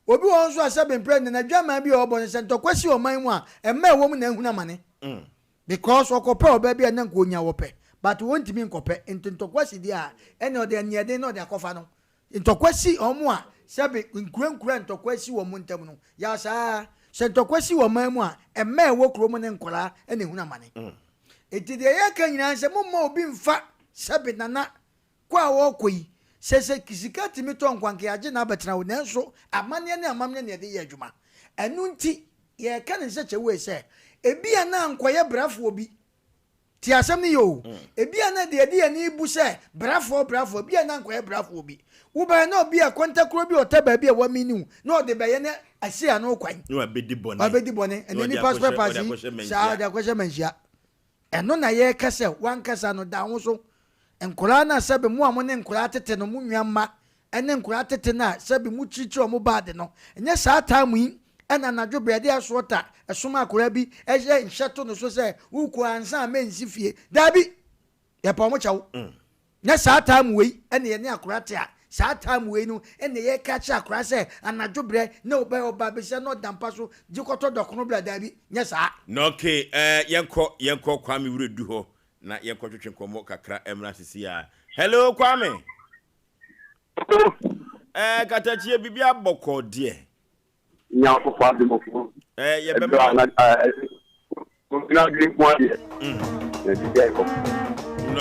obi won so asebe president na dwama bi obo sante kwasi o man mu a ema wo mu na ehuna mane because okope oba bi na nko nya wope but won timi nkope ntokwasi dia ene o de niade no de akofa no ntokwasi omo a sebe nkura ntokwasi wo mu ntam no ya saa sentokwasi wo mamu a emme wo kromo ne nkola ene huna mane etide ye kan nyina se mo obi mfa sebe nana kwa wo koyi sese kisika timi to nkwanke age na betena wo nanso amane ne amamne ne de ye adwuma enu nti ye kan se chewe se ebi ana nkoye brafo obi ti asem ni yo ebi ana de ni bu se brafo ebi ana nkoye brafo obi wo ba na obi akontakro bi otaba bi e wa minu na ode be ye ne asia no kwan no abedi bone ene ni passport pass sa da kwese manhia eno na ye kase wan kasa no da ho so nkora na sebe mu a mo ne nkora tete no mu nwanma ene nkora tete na sebe mu chichi o mo bad no enye saa time yi ena na dwobre de asota esoma akora bi ehye nhyeto no so se uku ansa mensi fie dabi ye pa mo chawo nya saa time we ene ye ne akora te a saa time we no ene ye ka cha akora se anadwobre na oba be se no dampa so jikoto dokono bla dabi nya saa no okay yenko Kwame wuredu ho na yenko twetwe komo kakra emra sisi a hello Kwame katachie bibia boko de nya ko kwa de mofo ye be ma na drink mo de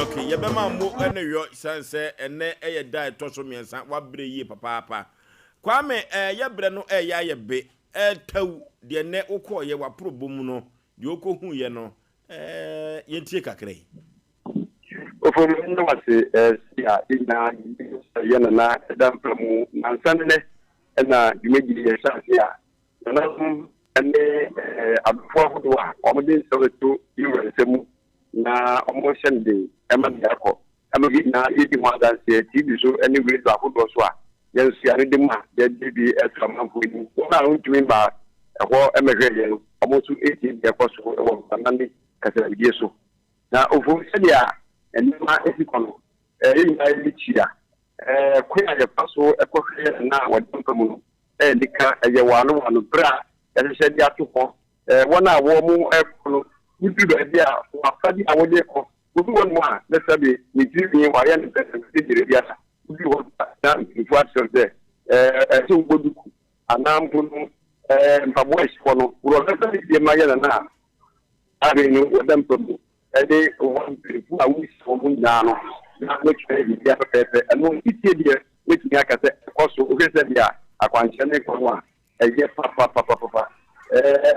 okay ye be ma mo ene yo sanse ene eye dai toso miensa wa bre yi papa Kwame ye bre no ya ye be taw de ne ukọ ye wa probom no de okohu ye no yentie kakrai ofo no wase sia ina yana na dan pramu nansanne na dumeji ye sia na ene adufo hodo a omde soweto yiwe semu na omotion de emadiako amagi na yidi mwadan se TV so ene we do ahodo so a yensia ne dem a de bi etramanfo ni na untumi ba eho emehwe ye omosu 18 de koso wo banande kasa bidie so na ofo sedia enema esikono ina lichia kwena ye paso ekohye na wadampa mu dika ye wano bra ehye dia to ho wona wo mu ekono nibi do dia afadi awode ko obi won mu a na sabe ni tiri wa ya ne pese dire dia sa obi won na influence de so goduku anampo no mpabo esikono wo na sabe die ma ya na abenu wadampa mu ede one people a we so munyano na which be ya pepe anu itie die which me aka se koso o gese dia akwanche ne ko wa eye papa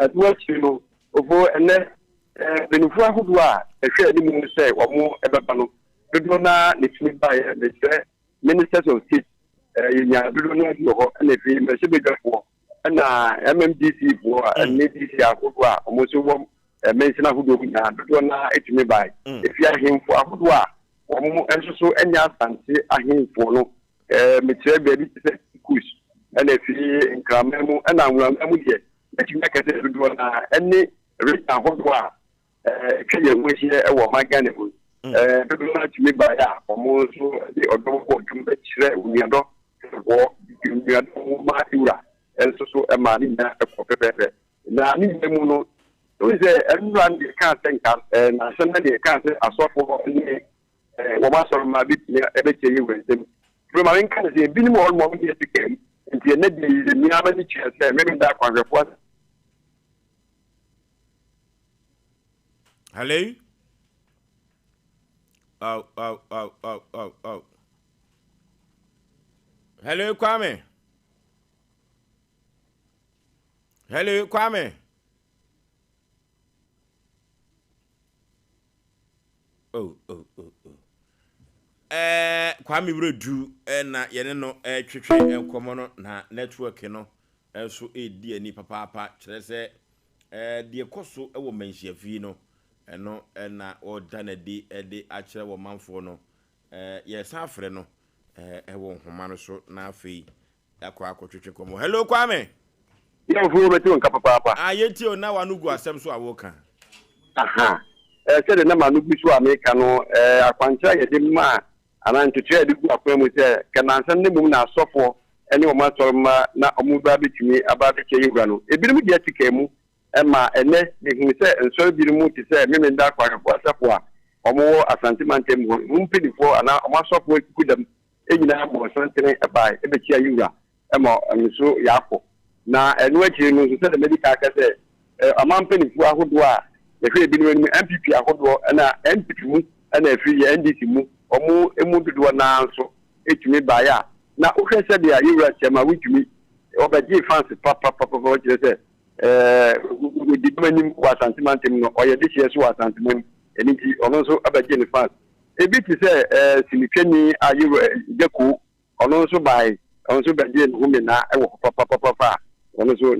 adu chino ovo ene benufu ahudu a ehwe ni mu se wo mu ebeba no dodo na ne timi ba ye ne se ministers of state yenya dodo na di ho na fi me se bedafo na MMDC bo na DC ahudu a omo so wo mention ahudu nya dodo na etimi ba if you ahemfo ahudu a omo enso so enya asante ahemfo no metre be bi se kus na fi nkramemu na nwuramu die etimi akete dodo na ene rich ahudu a keye nwehie ewo magane bu dodo na etimi ba ya omo so di odo ko tumbe kire uniado wo uniado ma iura enso so ema ni na pepepe na ni mu no we say everyone can think na somebody can say asofo ni wo ma so ma bi ebe che yiwe dem pro ma nkan say bi ni mo all mo bi tikem nti na di ni amani che say me da kwa refo hello hello Kwame Kwame Wuredu na yene no twetwe enkomo no na network no so edi ani papa kire se de koso ewo manhyiafi no eno na oda na di ede a kire wo manfo no ye safre no ewo nhoma no so na afei akwa twetwe komo hello Kwame ya fu betu nka papa ayeti o na wanugu asem so awoka aha said na manu bi so America no akwancha ye de ma ana ntutu de gu akwa mu se kanansan ne mum na asofo ene o ma sorma na omu ba betumi aba be che yura no ebirim de atika mu ma ene de hu se ensor bi mu ti se me nda kwa asofo a omo asante mantem ho mum pedifo ana omo asofo kudam enyina mo santene eba e be che yura ma nso yakọ na enu akiri no se de medical ka se amampenifu ahodo a efe bi no MPP ahodo na MPP mu na efe ye NDC mu omu emu dodo na nso etumi baya na ohwe se dia yura chema witumi obaji fans papa kire se we di manim wa sentimentum no oye de hie so wa sentimentum eni ti ono so abaji ni fans ebi ti se simitweni ayura deku ono so bai ono so baji ni humi na ewo papa ono so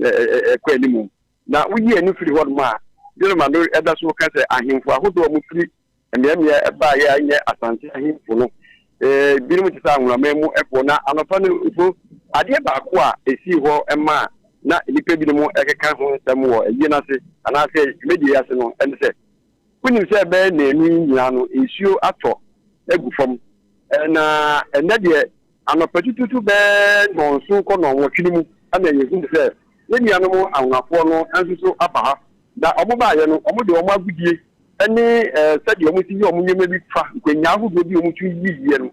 kwa animu na uyi enu firi hod ma dile ma no eda so ka se ahemfo ahodo mu firi mmea ba ya nye asante ahimfo no binom ti sa nwuramemu efo na anopa no ufo ade ba ko a esi ho ema na nipa binom ekeka ho nsem wo eyi na se ana se media ase no ene se kunim se be na enu nyina no esuo ato egufom na ene de anopa tututu be no nso ko no nwotwe mu ana yehu se yenia no anwafo no ansuso abaha da omoba ye no omode omo agudie ene sadi omo ti omo nyeme bi fa kwanya ahudo bi omo tu yiye no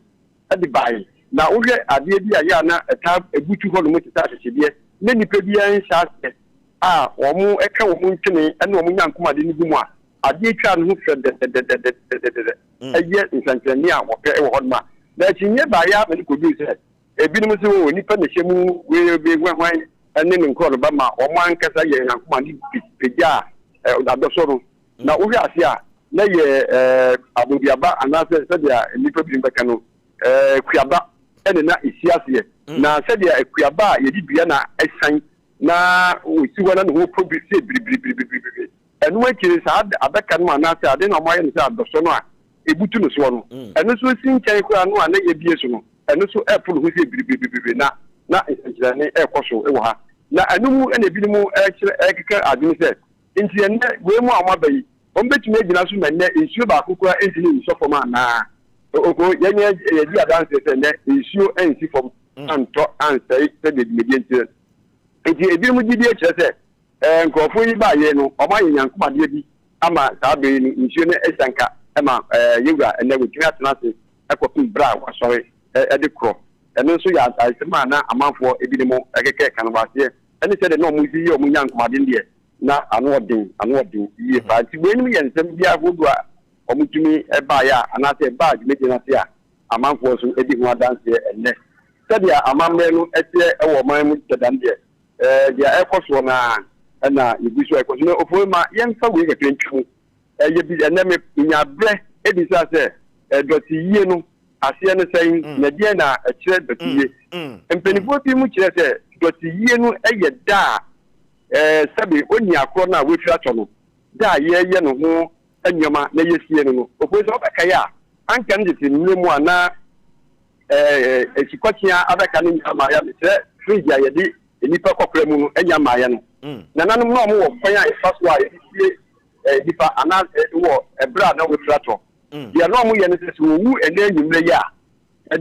ade bai na wohwe ade bi aya na eta ebutu ho no motita ahyehyede ne nipa bi an hyase a omo eka omo ntwene ene omo nyankoma de ni gumu a ade twa no ho fɛ de eye nsankyerɛni a wɔpɛ ɛwɔ hɔ ma na kinye ba ya me ko bi sɛ ebinom se wo nipa na hyɛmu we be hwan ene ne nkoro ba ma omo ankasa yɛ nyankoma de pegya adɔsoro na wohwe ase a na ye abobiaba anase sadia nipa bi mbeka no kuaba ene na isiase na sadia kuaba ye di bia na esan na osi wana no produce bibibibibibib enu akiri sa abeka no anase ade na mo aye no sa adoso no a ebutu no so no enu so sinkyɛn kura no a na ye bie so no enu so apple ho se bibibibibib na nkyerɛne ekoso ewo ha na enu mu ene bi mu ekeka adwene sɛ nti ene we mu amabayi ombetumi agina so menne nsuo ba akokora enti ni nso fom ana oko yenye yedi adanse se ne nsuo ensi fom anto ansai se de medienti enti ebi mu gidi ekire se nkofo yi ba ye no omo ayenyankoma de bi ama saa be ni nsuo ne esanka ema yewura ene wetumi atena se ekopim bra wasori ede kro eno nso ya asema na amanfo ebi ni mo ekeke kanwase ene se de no mu yi omo nyankoma de ndie na anodin ye fa ti we ni yensem bia godo a omutumi eba ya anase bag meje na se a amanfo so edi ho adanse enne sadia amamme no ete ewo man mu tedan de dia ekoso na yibiso ekoso na ofo ma yenfa we ga twentwu ye bi enne me nya bre edi sa se doti yie no ase ne sen na die na ekire doti yie empenifo bi mu kire se doti yie no eye da sabi oni akro na we fi ato no da ye no ho anyoma na yesie no ofo so obeka ya anka nditi nemu ana ekikotia abeka ni ama ya metre fridge ya di nipa kokra mu no anya ma ya no na nanum no mo wo kwan ya faso a yesie dipa ana wo ebra na we fi ato ya no mo ye ne se wo ene enyumre ya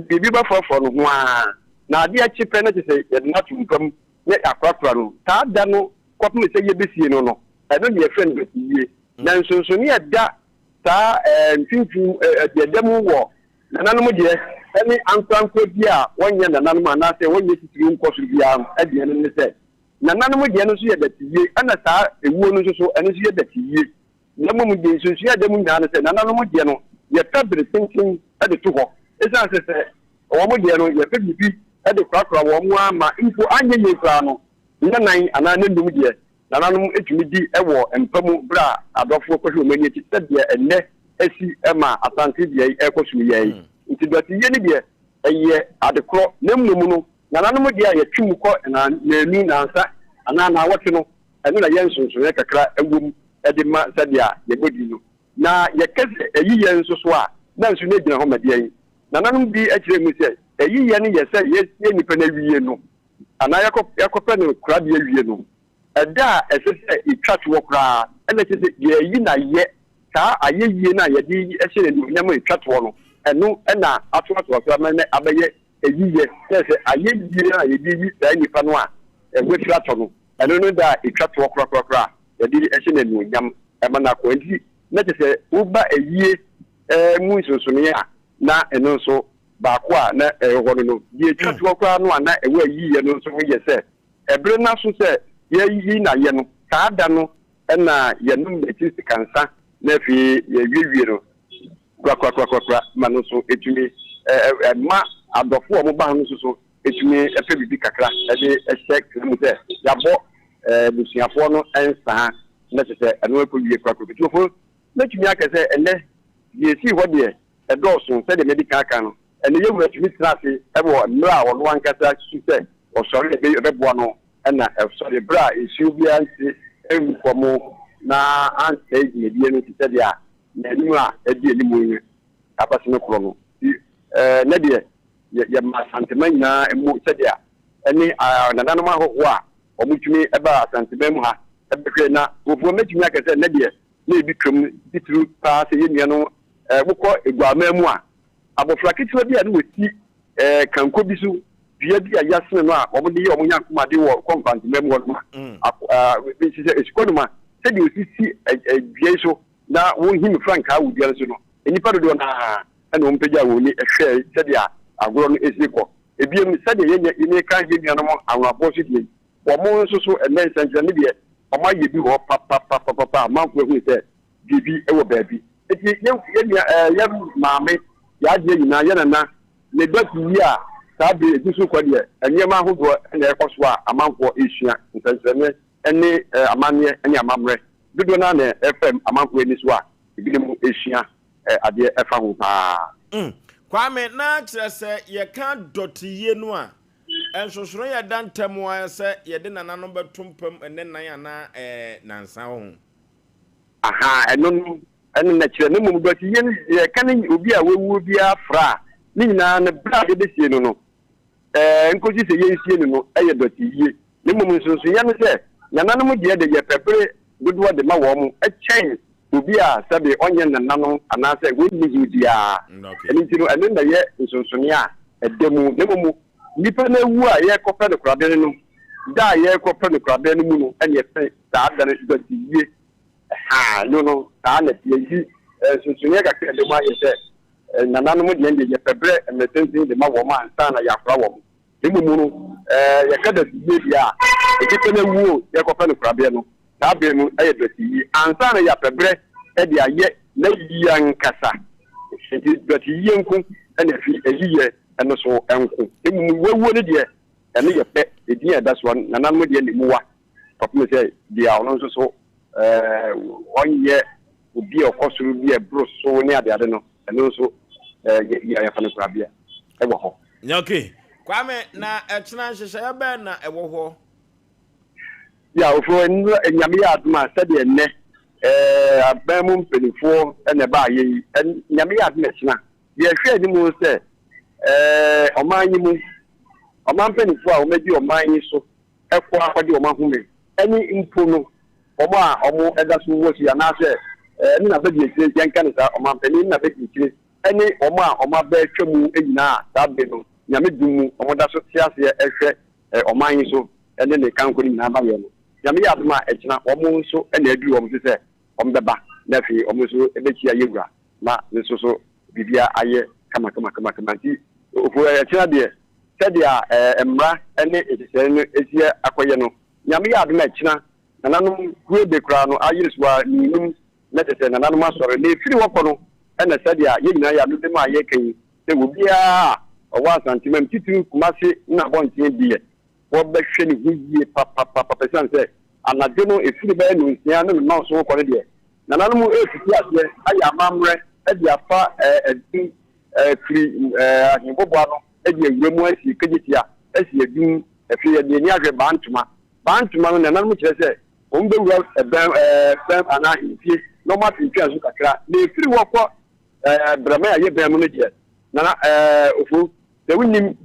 bibi ba fofo no ho a na ade a chipe na se ye na tumpam ne akwakwa no ta da no kwapme se ye besie no eno ye friend besie na nsonso ne da ta mfinfu dedemu wo nananum de ene ankranko bia wonye nananum anase wonye titiri nkoso bia ade ene ne se nananum de no so ye datie ana ta ewuo no so ene so ye datie na mum de nsonso ya demu nyana se nananum de no ye fabre thinking ade to ho esa se wo mo de no ye fabibi ade kwakwa wo mo ama info anye ye kra no nan ana nendum de nananum etumi di ewo empamu bra adofo kohwe omani ti tebia enne esi ema asante de ekosu ye nti doti ye ni de eye adekro nemnum no nananum de ya twum ko na nanu nansa ana na wote no eno na yensunsun ye kakra ewum ede ma sadia ye godi no na ye kese eyi ye nsoso a na nsu ne gina ho made yin nananum bi akire mu se eyi ye ni ye se ye nipa na wiye no ana yakopa ne kura de awie no eda esese itwatu wokra ene sese ye yi na ye ka ayeyie na ye di ehire no nyama itwatu no eno na atoato wokra mane abaye eyiye sese ayeyie na ye di da nipa no a egwe ato no eno no da itwatu wokra ye di ehire no nyam ema na ko enti na sese uba eyie mu nsonsone a na eno so baako a na ɛhɔ no die twatwo kwa no ana ɛwɔ yiye no so yɛ sɛ ɛbre na so sɛ yɛ na yɛ no kaada no ɛna yɛnum etisi kansa na fi yɛ wiewie no kwa ma no so etumi ma adɔfo ɔmo ba no so etumi ɛpɛ bibi kakra ɛde ɛhyɛ krimu sɛ yabɔ busuafo no ɛnsa na sɛ ɛno akɔ wie kwa bitofo na tumi akɛsɛ ɛnɛ yɛ si hɔ deɛ ɛdɔɔso sɛ de medical kan no ene ye wura tumi trase ebo mra wo no ankasa su se o sori ebe bo no na sori bra isi bia nti enkomo na anse ye die no ti se dia na anima edi animu yi abase no kro no na de ye ma santema nyina emu sedia eni nananom ahoho a omutumi eba santema mu ha ebehwe na ofo metumi akese na de na ebi twam titru pa se ye no wokọ eguama mu a abofra kitiwa bi a ne woti kanko bi so bia bi a yasene no a omde ye omunya komade wo konfantema mu no bi se esikonuma se de osisi bia so na wo himi franka wo bia so no enipa do na ana ompegya wo ni ehwe se de agoro no esiko ebiem se de ye ni kan ye nua no awrabo so die wo mo so so enen sanjira ne de oma ye bi ho pa manfo hu se bibi ewo baabi eti ye maame ya je nyina ye na ne doti yi a sabe egusu kwa de enyema ahodo na ekoso a amanfo esua nsansanne ene amane ene amamre dodo na na FM amanfo eni so a ebinim esua ade efa ho pa kwame na kyerese ye kan doti yi no a ensosoro ye dantemu a se ye de nana no betumpam ene nan ana nansa ho aha eno na kyerɛ ne mum dɔti ye kan obi a wewu bi afra ni nyina ne bra de besie no nkoji se ye sie no eye dɔti ye ne mum nso ye ne sɛ nananom de ye pepere dodo de ma wo mu ɛkyɛn obi a sabe onye nananom anase we ni dia eni tino ene na ye nsonsone a edemu ne mum nipa na wu a ye kɔpɛ de krabe no da ye kɔpɛ de krabe no mu no ene fe da da ne dɔti ye no ta na tie sunsunya ka kede ma ye se nananom de ye pebre emetensin de ma wo ma ansa na ya fra wo mu no ye kada die bia e kipe na wu ye ko fa no krabe no ta be mu aye doti yi ansa na ya pebre e de aye na yi ankasa enti doti yi enku na fi eyiye eno so enku emu wewu ne de ene ye pe e din e da so nananom de ne muwa papa me say dia ono so onye obi okosuru bi ebro so ni ade no eno so ya fa no krabia e wo ho okay kwame na etena hyehyɛ ya be na e wo ho ya ofo nyame ya aduma sade enne abamu mpenifo ene ba ye nyame ya aduma etena ye hwe ni mu se omanyi mu oman mpenifo a o medi omanyi so ekwa akwade o mahume eni mpo no omo eda so wo si anase ni na be die yanka ne sa omampani na be die eni omo ba twemu enyina ta be no nyame dumu omo da so tiase ehwe oman yi so ene ne kanko ni na ba ye no nyame ya aduma ekina omo so ene adu omo se omo beba na fi omo so ebechi ayewura na ne so bibia aye kama ti ofo ekina de sedia emra ene etise no esie akoye no nyame ya aduma ekina nananom kuo de kra no ayiriswa ninum na tete nananom asore na efiri wokọ no na sadia ye nyina ya no ma ye kan se obia owa santimam titu kumase na bontie die wo behwe ne huye papa pesan se anadwo no efiri ba no nsia no ma so wokọ de nananom efiti ase aya mamre e afa edin firi ahimbobo no e de awuremu asi kegitia asi edin efi de ni ahwe bantuma no nananom kire se ombe wura bam ana hifie no ma pintu azu kakra na efiri wokọ brama ya ye bam no je na ofu de winim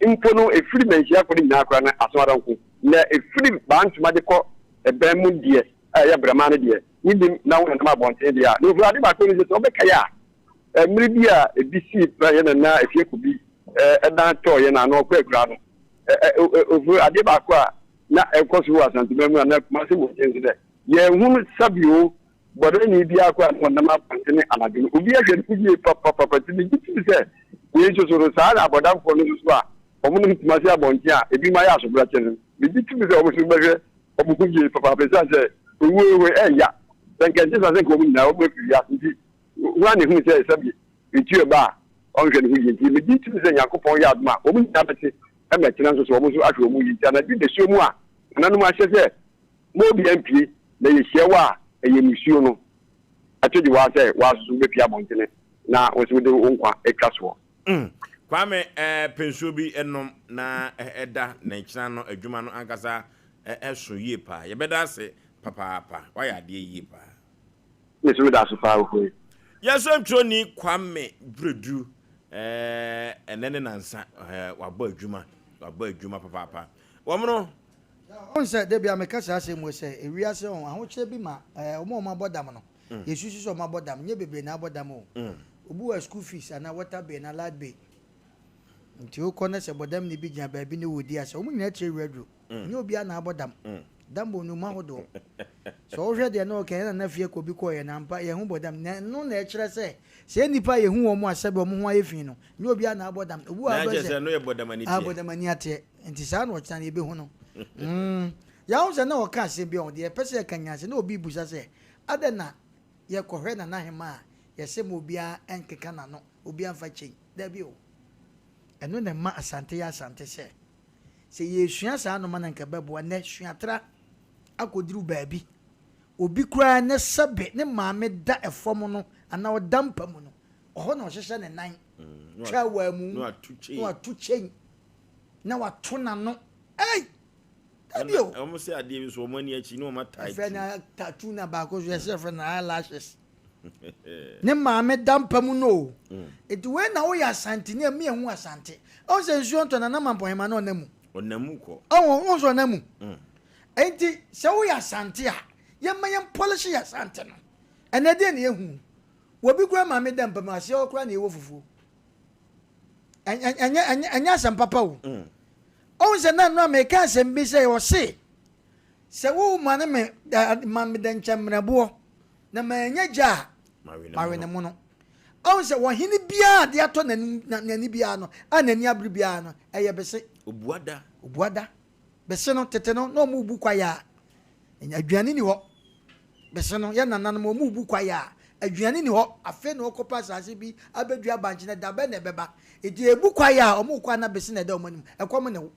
impo no efiri menhia ko ni akra na asomadanku na efiri bantuma de ko bam mu die ya brama no die winim na wona ma bonte dia no ofu ade ba ko ni se obeka ya mmiri bia ebisi pra ye na efie ko bi edan to ye na no ko akura no ofu ade ba ko a na ekoso wa santimemu na kumase mo chenzi de ye hunu sabio bodo ni bia kwa na ma pantene anadino obi ahwe kuje papa tini gitu se we so so sa na bodan ko no so a omo ni kumase abonti a ebi ma ya so bra chen me gitu se omo so behwe omo kuje papa pesa se we ya tanke se ko mu na omo fi ya nti wa ni hu se sabi etu ba onhwe ni hu nti me gitu se yakopon ya aduma omo ni abete eme kina so omo so ahwe omo yi na bi de so mu a nanu ma hye mo bi MP na ye hyewa eye misuo no atodi wa se wa so be pia bontene na wo se de wonkwa etwaso kwame pensuo bi enom na eda na kina no adwuma no ankasa eso yie pa ye beda se papa wa ya de yie pa ne so da so fa ho Yasem Troni Kwame Bredu enene nansa wabo adwuma papa. Womono on say dey be amekasa asem we say ewiase on ahoche bi ma omo mabodam no. Yesusu so mabodam nye bebre na abodam o. Obu wa school fees ana water bill na light bill. Nti o kone se bodam ni bi gyan ba bi ne wodi ase. Omo nyina che radio. Nye obi ana abodam. Dambo no mahodo. So o hwe de na o kan na fie ko bi ko ye na mpa ye hu bodam no na e kire se nipa ye hu omo asebe omo ho ayefin no. Nye obi ana abodam. Obu wa ba se no ye bodamani tie. Abodamani ate. Nti sa na o chan ye be hu no. Ya unse na o ka se bi on de pese kanya se na obi busa se adena ye kohwe na hema ye se mo bia enkeka na no obi anfa chen da bi o eno na ma asante ya asante se ye sua sa no man nka bebo na suatra akodiru baabi obi kura ne sebe ne maame da efom no ana o dampa mu no oho na o hyehye ne nan twa wa mu no atu chen na wato na no ei Adio. Almost say ade so money achi no ma tight. Friend na tattoo na ba ko so friend na eyelashes. Ne maame dampa mu no. It when na wo ya asante ne me hu asante. O se nsu onto na na mampo hema na onamu. Onamu ko. O so onamu. Enti se wo ya asante a ye mayem polish ya asante no. Ene de ne ehu. Wo bi kura maame dampa ma se o kura na ewo fufu. Anya asam papa wo. On se na no me ka se mbi se o se wo mane me mamme den chamrabo na ma nya ja mawe ne mo no on se wo hini bia de ato nani bia no anani abri bia no eye bese obuada bese no tete no mu bu kwaya aduane ni ho bese no ya nananom mu bu kwaya aduane ni ho afe no okopa asase bi abedua banche na dabe na beba edi ebu kwaya o mu kwa na bese na da omanim ekom ne ho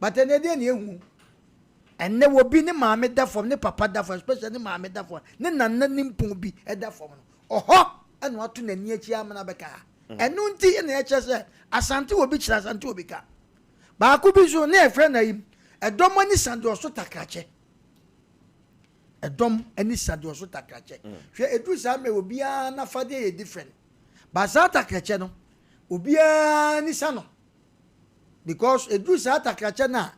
batene de ne ehu enne wo bi ne maame da fom ne papa da fom especially ne maame da fom ne nanna ne mpon bi e da fom no oho eno ato nani achi amana beka enu nti na ye chese asante wo bi chira asante wo bi ka ba ku bi so na e fre na yim edom ani sande oso takrache edom ani sande oso takrache hwe edu sa me obi a na fade ye different ba sa takrache no obi a ni sa no because edu sa takrache na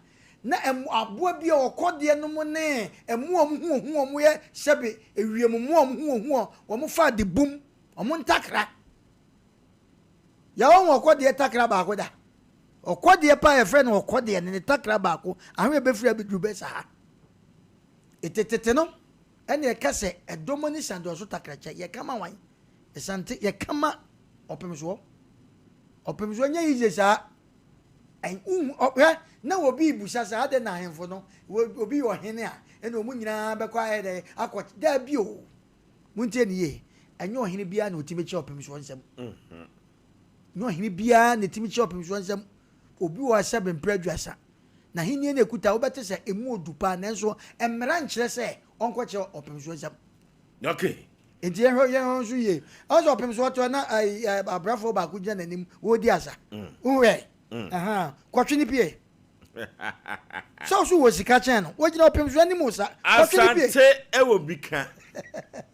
aboa bi okode no mo ne hu ye sebe ewiem hu wo mo fa de bum o mo ntakra ya wo okode takra ba ko da okode pa ye friend okode ne takra ba ko ahwe be fira bi dube sa etetete no ene ye kase edomoni sando so takra che ye kama wan esante ye kama opemso nya yize sa na obi busa sa ade na henfo no obi wo hene a ene omu nyina be kwa ede akọ da bi o muntie ne ye enye ohene bia na otime che opem so nsem no ohene bia na otime che opem so nsem obi wo asebe mpraduasa na henie na ekuta wo bete se emu odupa na nso emra nkyere se onko che opem so nsem okay enti ye so ye ozo opem so to na abrafo ba ku gya nanim wo di asa unwe kwatwini pie so wo sika chen no wo gina opem so anim sa asante ewo bika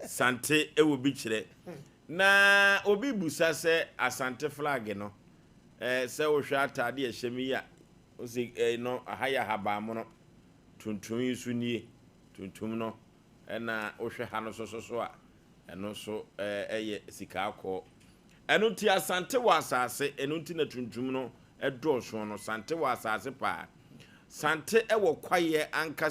sante ewo bi kire na obi busa se asante flag no se wo hwa atade e hyemi ya o se no ahaya haba mo no tuntum yisu nie tuntum no na wo hwe ha no so a eno so eye sika akọ eno ti asante wa asase eno ti na tuntum no edo so no sante wa asase pa sante ewo kwaye ankasa